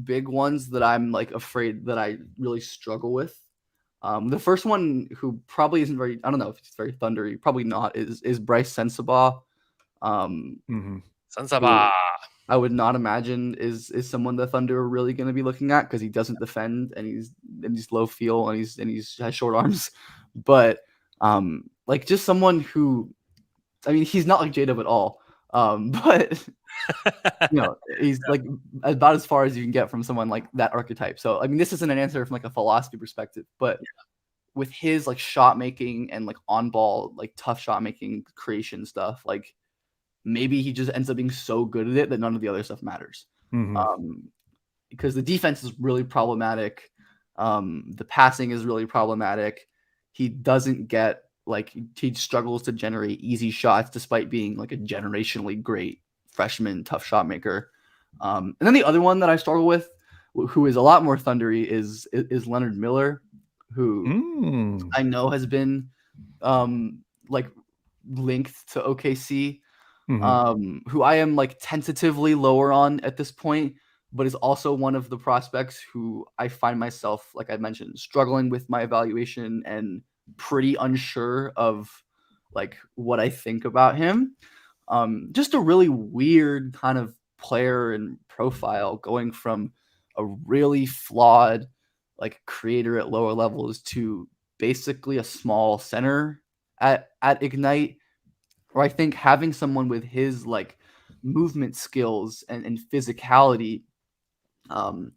big ones that I'm like afraid that I really struggle with. The first one, who probably isn't very, I don't know if he's very thundery, probably not, is Bryce Sensabaugh. Sansaba. I would not imagine is someone the Thunder are really going to be looking at, because he doesn't defend and he's low feel and he's has short arms. But like just someone who, I mean, he's not like J-Dub at all. But he's like about as far as you can get from someone like that archetype. So I mean, this isn't an answer from like a philosophy perspective, but with his like shot making and like on ball, like tough shot making creation stuff, like maybe he just ends up being so good at it that none of the other stuff matters. Because the defense is really problematic. The passing is really problematic. He doesn't get like, he struggles to generate easy shots despite being like a generationally great freshman tough shot maker. And then the other one that I struggle with, who is a lot more thundery, is Leonard Miller, who I know has been like linked to OKC, who I am like tentatively lower on at this point, but is also one of the prospects who I find myself, like I mentioned, struggling with my evaluation and pretty unsure of like what I think about him. Just a really weird kind of player and profile, going from a really flawed like creator at lower levels to basically a small center at Ignite, where I think having someone with his like movement skills and physicality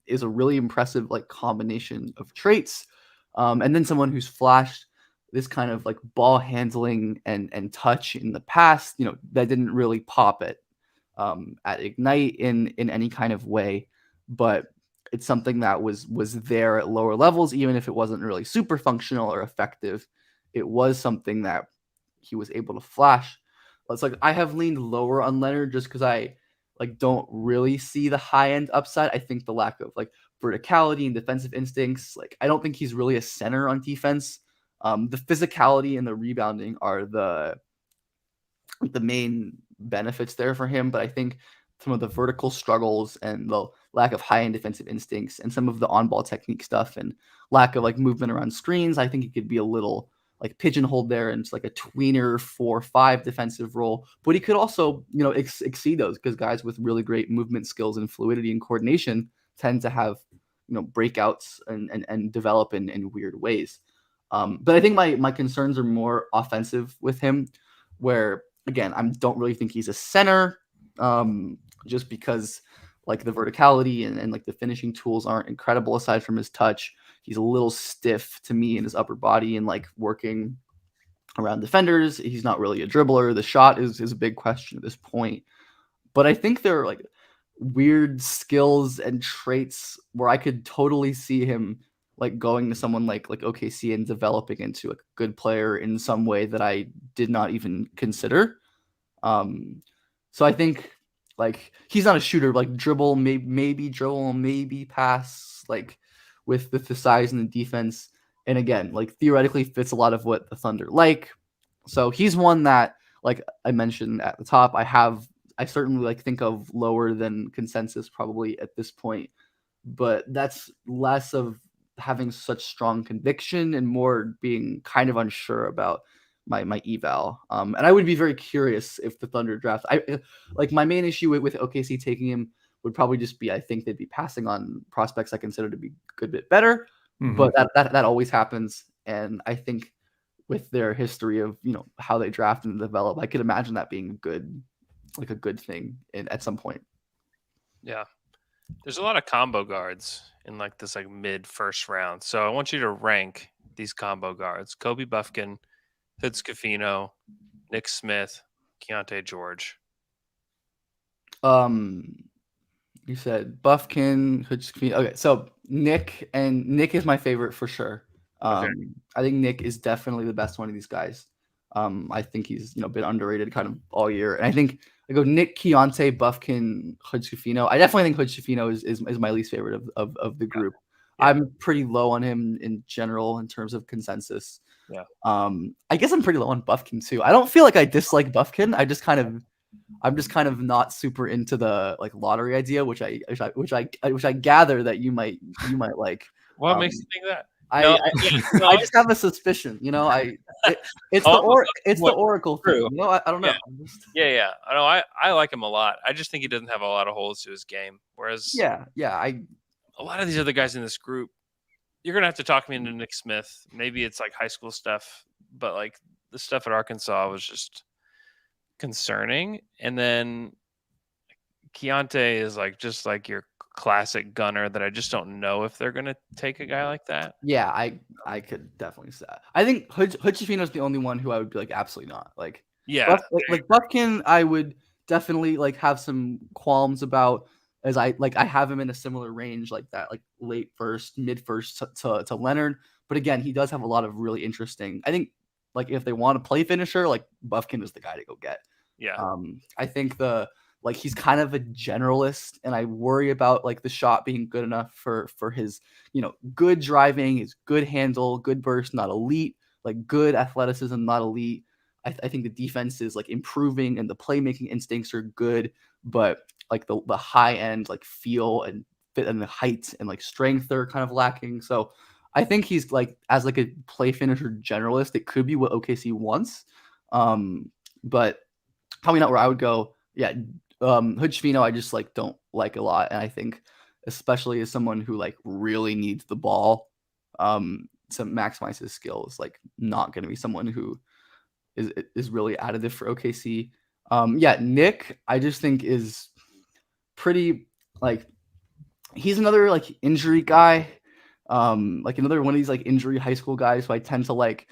is a really impressive like combination of traits. And then someone who's flashed this kind of like ball handling and touch in the past, that didn't really pop at Ignite in any kind of way, but it's something that was there at lower levels, even if it wasn't really super functional or effective. It was something that he was able to flash. It's like I have leaned lower on Leonard just because I like don't really see the high end upside. I think the lack of like verticality and defensive instincts, like I don't think he's really a center on defense. The physicality and the rebounding are the main benefits there for him, but I think some of the vertical struggles and the lack of high end defensive instincts and some of the on ball technique stuff and lack of like movement around screens, I think he could be a little like pigeonholed there into like a tweener 4-5 defensive role, but he could also, exceed those, because guys with really great movement skills and fluidity and coordination tend to have, breakouts and develop in weird ways. But I think my concerns are more offensive with him, where again, I don't really think he's a center, just because like the verticality and like the finishing tools aren't incredible aside from his touch. He's a little stiff to me in his upper body and like working around defenders. He's not really a dribbler. The shot is a big question at this point. But I think there are like weird skills and traits where I could totally see him like going to someone like OKC and developing into a good player in some way that I did not even consider. So I think like he's not a shooter, like dribble, maybe dribble, maybe pass, like with the size and the defense. And again, like theoretically fits a lot of what the Thunder like. So he's one that, like I mentioned at the top, I certainly like think of lower than consensus probably at this point, but that's less of having such strong conviction and more being kind of unsure about my eval. And I would be very curious if the Thunder draft. Like my main issue with OKC taking him would probably just be I think they'd be passing on prospects I consider to be a good bit better, but that always happens. And I think with their history of how they draft and develop, I could imagine that being a good thing at some point. Yeah. There's a lot of combo guards in like this like mid first round. So I want you to rank these combo guards: Kobe Buffkin, Hood Scafino, Nick Smith, Keontae George. You said Buffkin, Hutchinson. Okay, so Nick is my favorite for sure. I think Nick is definitely the best one of these guys. I think he's been underrated kind of all year, and I think I go Nick, Keontae, Buffkin, Hutchinson. I definitely think Hutchinson is my least favorite of the group. Yeah. I'm pretty low on him in general in terms of consensus. Yeah. I guess I'm pretty low on Buffkin too. I don't feel like I dislike Buffkin. I'm just kind of not super into the like lottery idea, which I gather that you might like. What makes you think that? I just have a suspicion, it's the Oracle thing. I don't know. Yeah. I know. I like him a lot. I just think he doesn't have a lot of holes to his game. Whereas, a lot of these other guys in this group, you're gonna have to talk me into Nick Smith. Maybe it's like high school stuff, but like the stuff at Arkansas was just concerning. And then Keontae is like just like your classic gunner that I just don't know if they're gonna take a guy like that. Yeah, I could definitely say that. I think Hutchinson is the only one who I would be like absolutely not. Like like Buffkin, I would definitely like have some qualms about, as I have him in a similar range like that, like late first, mid first to Leonard. But again, he does have a lot of really interesting. I think like if they want to play finisher, like Buffkin is the guy to go get. Yeah. I think he's kind of a generalist, and I worry about like the shot being good enough for his, good driving, his good handle, good burst, not elite, like good athleticism, not elite. I think the defense is like improving and the playmaking instincts are good, but like the high end like feel and fit and the height and like strength are kind of lacking. So I think he's like as like a play finisher generalist, it could be what OKC wants, but probably not where I would go. Yeah, Hutchinson I just like don't like a lot, and I think especially as someone who like really needs the ball to maximize his skills, like not going to be someone who is really additive for OKC. Nick I just think is pretty like he's another like injury guy, like another one of these like injury high school guys who I tend to like,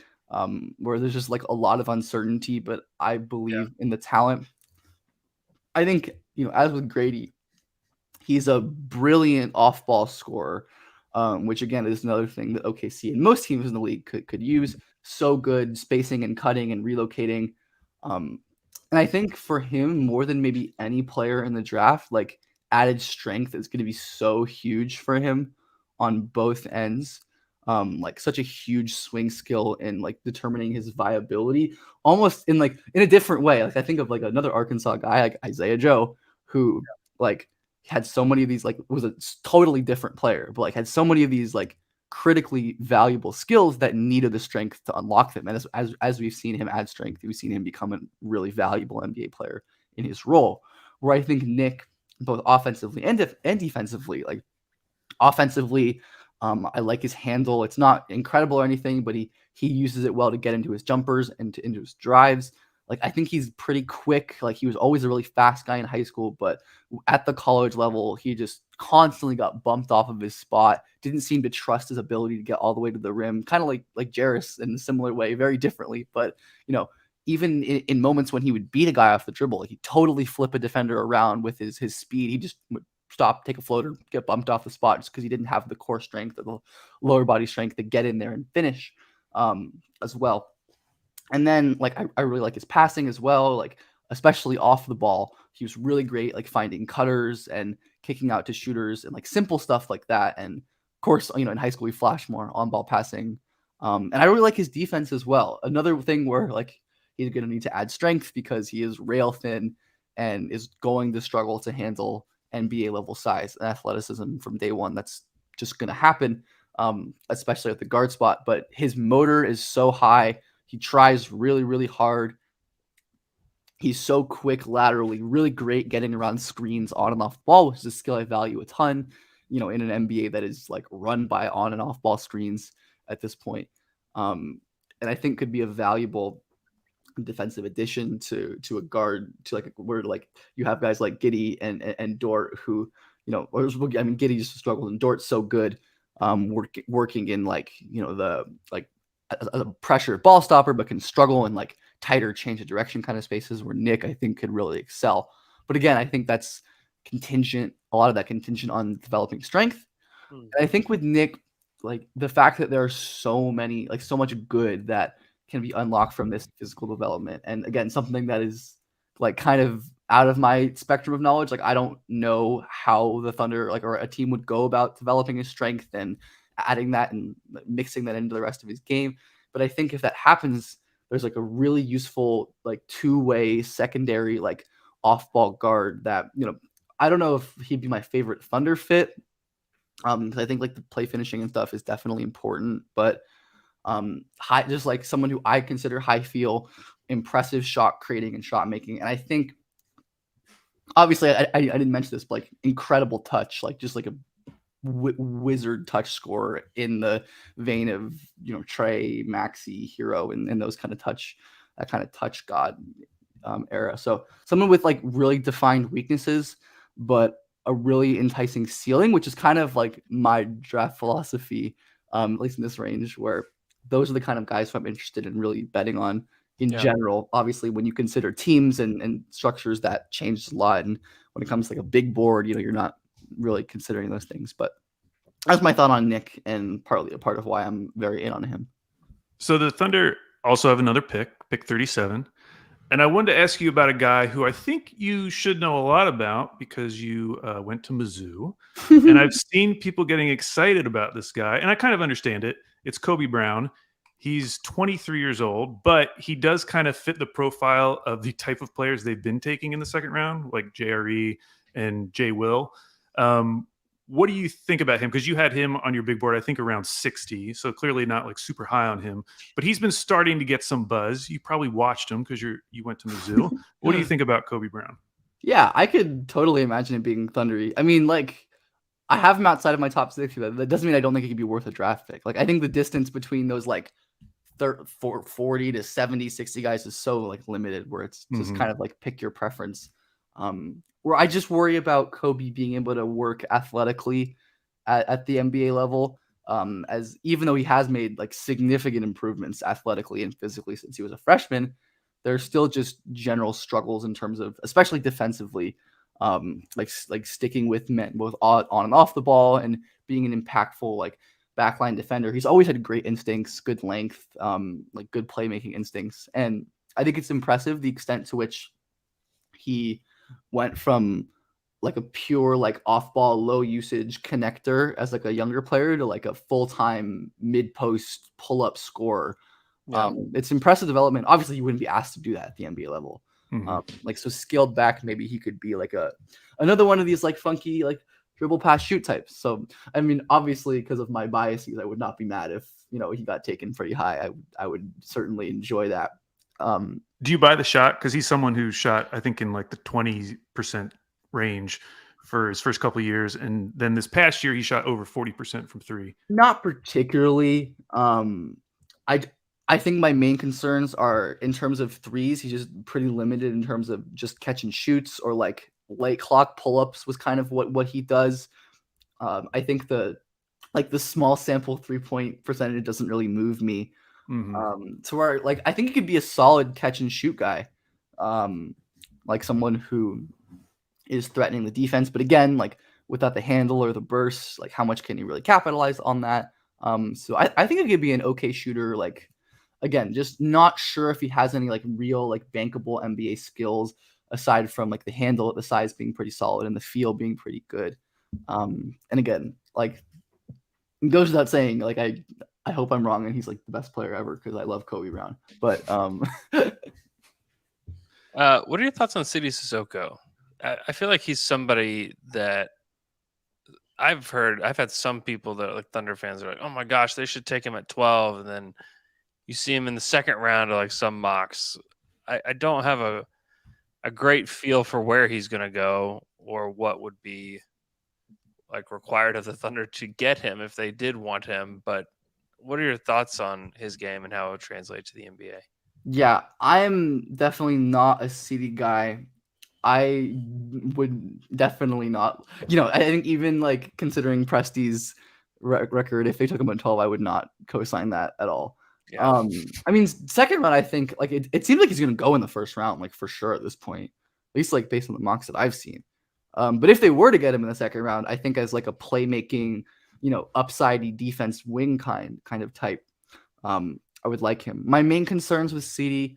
where there's just like a lot of uncertainty, but I believe in the talent. I think, as with Grady, he's a brilliant off-ball scorer, which again is another thing that OKC and most teams in the league could use. So good spacing and cutting and relocating. And I think for him, more than maybe any player in the draft, like added strength is going to be so huge for him on both ends. Like such a huge swing skill in like determining his viability, almost in a different way. Like I think of like another Arkansas guy like Isaiah Joe, who like had so many of these, like was a totally different player, but like had so many of these like critically valuable skills that needed the strength to unlock them. And as we've seen him add strength, we've seen him become a really valuable NBA player in his role. Where I think Nick, both offensively and defensively, like offensively, I like his handle. It's not incredible or anything, but he uses it well to get into his jumpers and into his drives. Like I think he's pretty quick. Like he was always a really fast guy in high school, but at the college level, he just constantly got bumped off of his spot. Didn't seem to trust his ability to get all the way to the rim. Kind of like Jarris in a similar way, very differently. But even in moments when he would beat a guy off the dribble, he totally flip a defender around with his speed. He just would stop, take a floater, get bumped off the spot just because he didn't have the core strength or the lower body strength to get in there and finish as well. And then like I really like his passing as well, like especially off the ball. He was really great like finding cutters and kicking out to shooters and like simple stuff like that. And of course, in high school we flash more on ball passing. And I really like his defense as well. Another thing where like he's going to need to add strength because he is rail thin and is going to struggle to handle NBA level size and athleticism from day one. That's just going to happen, especially at the guard spot. But his motor is so high He tries really, really hard. He's so quick laterally, really great getting around screens on and off the ball, which is a skill I value a ton, in an NBA that is like run by on and off ball screens at this point. And I think could be a valuable defensive addition to a guard, to like where like you have guys like Giddey and Dort who, Giddey just struggled and Dort's so good working in like, the like a pressure ball stopper, but can struggle in like tighter change of direction kind of spaces where Nick, I think, could really excel. But again, I think that's a lot of that contingent on developing strength. And I think with Nick, like the fact that there are so much good that can be unlocked from this physical development. And again, something that is like kind of out of my spectrum of knowledge. Like I don't know how the Thunder or a team would go about developing his strength and adding that and mixing that into the rest of his game. But I think if that happens, there's like a really useful like two-way secondary like off-ball guard that, I don't know if he'd be my favorite Thunder fit. Because I think like the play finishing and stuff is definitely important, but just like someone who I consider high feel, impressive shot creating and shot making. And I think obviously I didn't mention this, but like incredible touch, like just like a wizard touch scorer in the vein of, Trey, Maxey, Hero, and those kind of touch god era. So someone with like really defined weaknesses, but a really enticing ceiling, which is kind of like my draft philosophy, at least in this range, where those are the kind of guys who I'm interested in really betting on in general. Obviously, when you consider teams and structures, that changes a lot. And when it comes to like a big board, you're not really considering those things. But that's my thought on Nick, and partly a part of why I'm very in on him. So the Thunder also have another pick 37. And I wanted to ask you about a guy who I think you should know a lot about because you went to Mizzou. And I've seen people getting excited about this guy, and I kind of understand it. It's Kobe Brown. He's 23 years old, but he does kind of fit the profile of the type of players they've been taking in the second round, like JRE and Jay Will. What do you think about him? Because you had him on your big board, I think around 60. So clearly not like super high on him, but he's been starting to get some buzz. You probably watched him because you went to Mizzou. What do you think about Kobe Brown? Yeah, I could totally imagine it being thundery. I mean, like I have him outside of my top 60, but that doesn't mean I don't think he could be worth a draft pick. Like I think the distance between those like 40 to 70, 60 guys is so like limited where it's just kind of like pick your preference. Where I just worry about Kobe being able to work athletically at the NBA level, as even though he has made like significant improvements athletically and physically since he was a freshman, there's still just general struggles in terms of, especially defensively, like sticking with men both on and off the ball and being an impactful like backline defender. He's always had great instincts, good length, like good playmaking instincts, and I think it's impressive the extent to which he went from like a pure like off-ball low usage connector as like a younger player to like a full-time mid-post pull-up scorer. It's impressive development. Obviously you wouldn't be asked to do that at the NBA level. Like so scaled back, maybe he could be like another one of these like funky like dribble pass shoot types. So I mean obviously because of my biases I would not be mad if he got taken pretty high. I would certainly enjoy that. Do you buy the shot? Because he's someone who shot, I think, in like the 20% range for his first couple of years. And then this past year, he shot over 40% from three. Not particularly. I think my main concerns are in terms of threes. He's just pretty limited in terms of just catch and shoots or like late clock pull-ups was kind of what he does. I think the small sample 3-point percentage doesn't really move me. To where like I think he could be a solid catch and shoot guy, like someone who is threatening the defense, but again like without the handle or the burst, like how much can he really capitalize on that? So I think it could be an okay shooter. Like again, just not sure if he has any like real like bankable NBA skills aside from like the handle, the size being pretty solid and the feel being pretty good. And again, like it goes without saying, like I hope I'm wrong and he's like the best player ever because I love Kobe Brown. But what are your thoughts on Sidy Cissoko? I feel like he's somebody that I've had some people that are like Thunder fans are like, oh my gosh, they should take him at 12. And then you see him in the second round of like some mocks. I don't have a great feel for where he's going to go or what would be like required of the Thunder to get him if they did want him. But what are your thoughts on his game and how it would translate to the NBA? Yeah, I'm definitely not a CD guy. I would definitely not. I think even like considering Presti's record, if they took him at 12, I would not co-sign that at all. Yeah. I mean, second round, I think like it seems like he's going to go in the first round, like for sure at this point, at least like based on the mocks that I've seen. But if they were to get him in the second round, I think as like a playmaking, upsidey defense wing kind of type, I would like him. My main concerns with CD,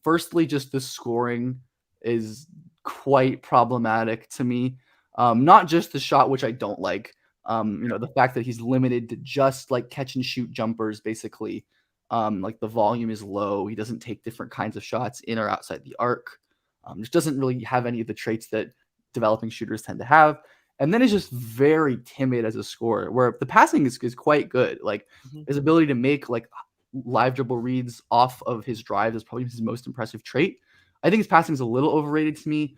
firstly, just the scoring is quite problematic to me. Not just the shot, which I don't like. The fact that he's limited to just like catch and shoot jumpers, basically. Like the volume is low. He doesn't take different kinds of shots in or outside the arc. Just doesn't really have any of the traits that developing shooters tend to have. And then is just very timid as a scorer, where the passing is quite good. Like his ability to make like live dribble reads off of his drive is probably his most impressive trait. I think his passing is a little overrated to me,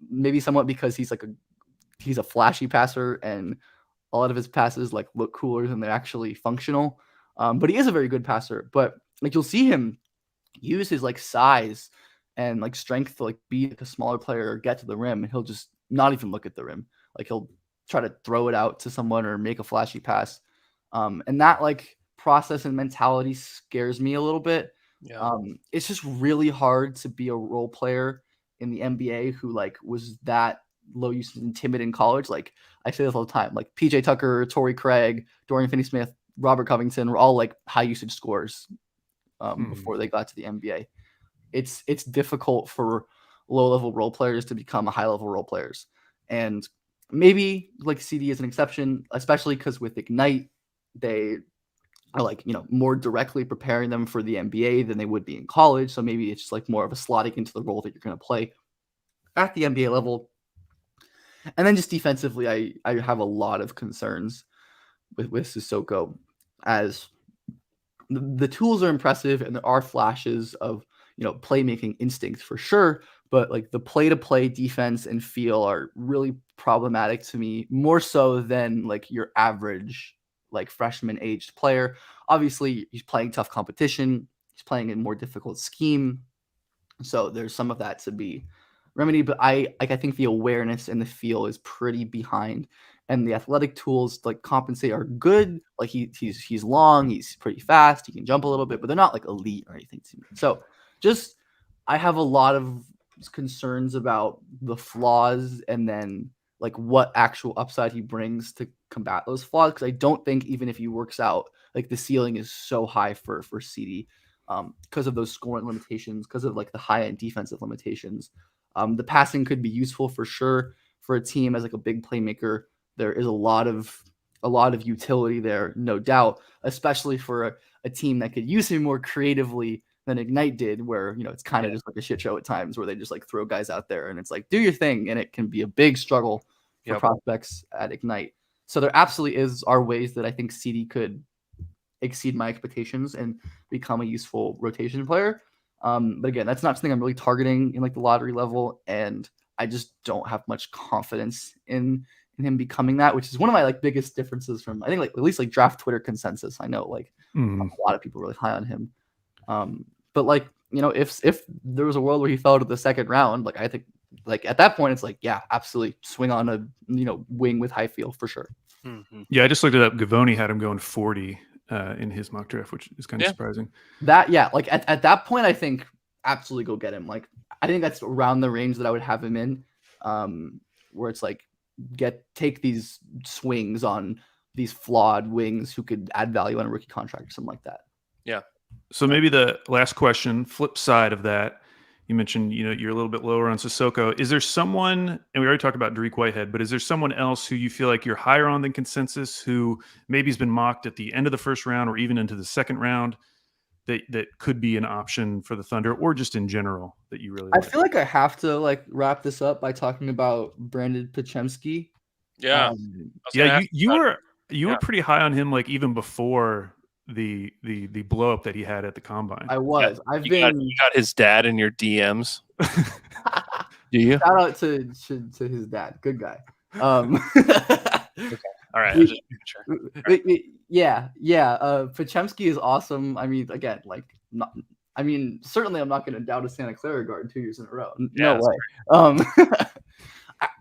maybe somewhat because he's a flashy passer and a lot of his passes like look cooler than they're actually functional. But he is a very good passer. But like you'll see him use his like size and like strength to like beat a smaller player or get to the rim, and he'll just not even look at the rim. Like he'll try to throw it out to someone or make a flashy pass. And that like process and mentality scares me a little bit. Yeah. It's just really hard to be a role player in the NBA who like was that low usage and timid in college. Like I say this all the time, like PJ Tucker, Torrey Craig, Dorian Finney-Smith, Robert Covington were all like high usage scorers before they got to the NBA. It's difficult for low level role players to become high level role players. And maybe like CD is an exception, especially because with Ignite, they are like, more directly preparing them for the NBA than they would be in college. So maybe it's just like more of a slotting into the role that you're going to play at the NBA level. And then just defensively, I have a lot of concerns with Sissoko, as the tools are impressive and there are flashes of, playmaking instincts for sure. But like the play-to-play defense and feel are really problematic to me, more so than like your average like freshman aged player. Obviously, he's playing tough competition. He's playing in a more difficult scheme. So there's some of that to be remedied. But I think the awareness and the feel is pretty behind. And the athletic tools like compensate are good. Like he's long, he's pretty fast, he can jump a little bit, but they're not like elite or anything to me. So just I have a lot of concerns about the flaws and then like what actual upside he brings to combat those flaws, because I don't think even if he works out, like the ceiling is so high for CD because of those scoring limitations, because of like the high end defensive limitations. The passing could be useful for sure for a team as like a big playmaker. There is a lot of utility there, no doubt, especially for a team that could use him more creatively than Ignite did, where it's kind of just like a shit show at times, where they just like throw guys out there and it's like do your thing, and it can be a big struggle for prospects at Ignite. So there absolutely are ways that I think CD could exceed my expectations and become a useful rotation player. But again, that's not something I'm really targeting in like the lottery level, and I just don't have much confidence in him becoming that, which is one of my like biggest differences from I think like at least like draft Twitter consensus. I know like a lot of people are really high on him. But like, if there was a world where he fell to the second round, like I think like at that point it's like, yeah, absolutely swing on a wing with high feel for sure. Mm-hmm. Yeah, I just looked it up. Gavoni had him going 40 in his mock draft, which is kind of surprising. Like at that point, I think absolutely go get him. Like I think that's around the range that I would have him in, where it's like take these swings on these flawed wings who could add value on a rookie contract or something like that. Yeah. So maybe the last question, flip side of that, you mentioned, you're a little bit lower on Sissoko. Is there someone, and we already talked about Dariq Whitehead, but is there someone else who you feel like you're higher on than consensus, who maybe has been mocked at the end of the first round or even into the second round that could be an option for the Thunder, or just in general that you really like? I feel like I have to like wrap this up by talking about Brandon Podziemski. Yeah. You were pretty high on him, like even before the blow up that he had at the combine. I was. You got his dad in your DMs. Do you? Shout out to his dad. Good guy. All right. Just sure. Yeah. Pochemski is awesome. I mean, again, like, certainly I'm not going to doubt a Santa Clara guard 2 years in a row. No way.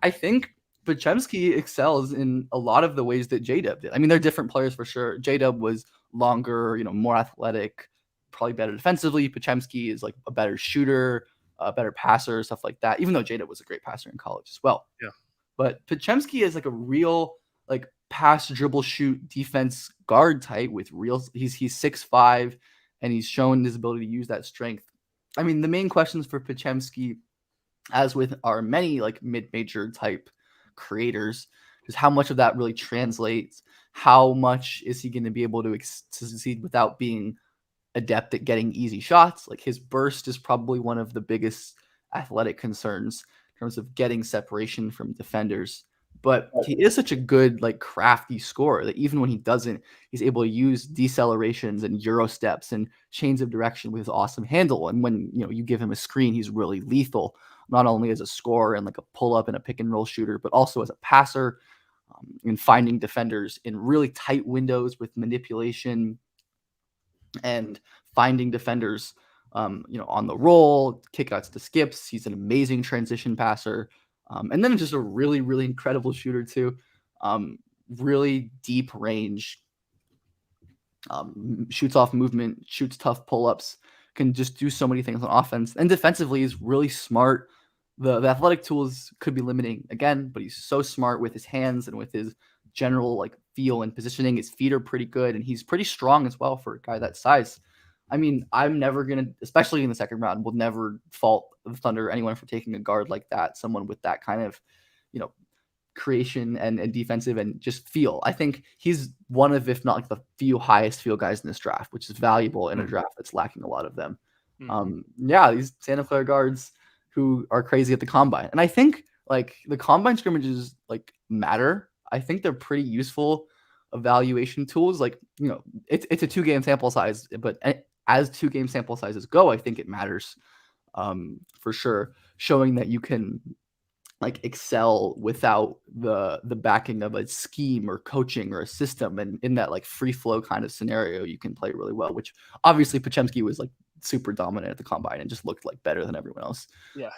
I think Pochemski excels in a lot of the ways that J-Dub did. I mean, they're different players for sure. J-Dub was longer, more athletic, probably better defensively. Pochemski is like a better shooter, a better passer, stuff like that, even though J-Dub was a great passer in college as well. Yeah. But Pochemski is like a real like pass, dribble, shoot, defense guard type with real. He's 6'5", and he's shown his ability to use that strength. I mean, the main questions for Pochemski, as with our many like mid-major type creators, is how much of that really translates. How much is he going to be able to succeed without being adept at getting easy shots? Like his burst is probably one of the biggest athletic concerns in terms of getting separation from defenders. But he is such a good, like, crafty scorer that even when he doesn't, he's able to use decelerations and Euro steps and chains of direction with his awesome handle. And when you give him a screen, he's really lethal, not only as a scorer and like a pull-up and a pick-and-roll shooter, but also as a passer, in finding defenders in really tight windows with manipulation and finding defenders, on the roll, kickouts to skips. He's an amazing transition passer. And then just a really, really incredible shooter too. Really deep range, shoots off movement, shoots tough pull-ups, can just do so many things on offense. And defensively, he's really smart. The athletic tools could be limiting again, but he's so smart with his hands and with his general like feel and positioning. His feet are pretty good, and he's pretty strong as well for a guy that size. I mean, I'm never going to, especially in the second round, will never fault the Thunder, anyone for taking a guard like that, someone with that kind of, creation and defensive and just feel. I think he's one of, if not like the few highest feel guys in this draft, which is valuable in a draft that's lacking a lot of them. These Santa Clara guards who are crazy at the combine. And I think like the combine scrimmages like matter. I think they're pretty useful evaluation tools. Like, it's a 2-game sample size, but as 2-game sample sizes go, I think it matters for sure, showing that you can like excel without the backing of a scheme or coaching or a system. And in that like free flow kind of scenario, you can play really well, which obviously Pochemski was like super dominant at the combine and just looked like better than everyone else. Yeah.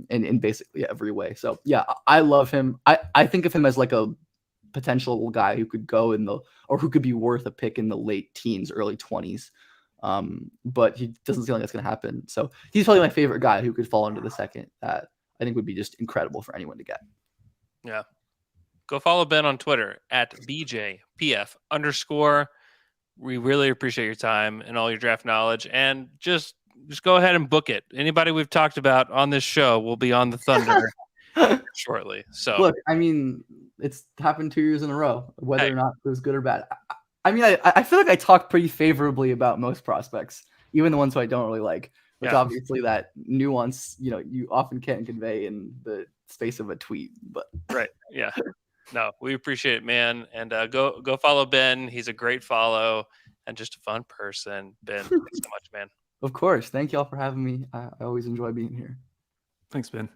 In basically every way. So yeah, I love him. I think of him as like a potential guy who could go or who could be worth a pick in the late teens, early 20s. But he doesn't seem like that's going to happen. So he's probably my favorite guy who could fall into the second that I think would be just incredible for anyone to get. Yeah. Go follow Ben on Twitter at BJPF_. We really appreciate your time and all your draft knowledge, and just go ahead and book it. Anybody we've talked about on this show will be on the Thunder shortly. So look, I mean, it's happened 2 years in a row, whether or not it was good or bad. I mean, I feel like I talk pretty favorably about most prospects, even the ones who I don't really like, which obviously that nuance, you often can't convey in the space of a tweet, but right. Yeah. No, we appreciate it, man. And go follow Ben. He's a great follow and just a fun person. Ben, thanks so much, man. Of course. Thank y'all for having me. I always enjoy being here. Thanks, Ben.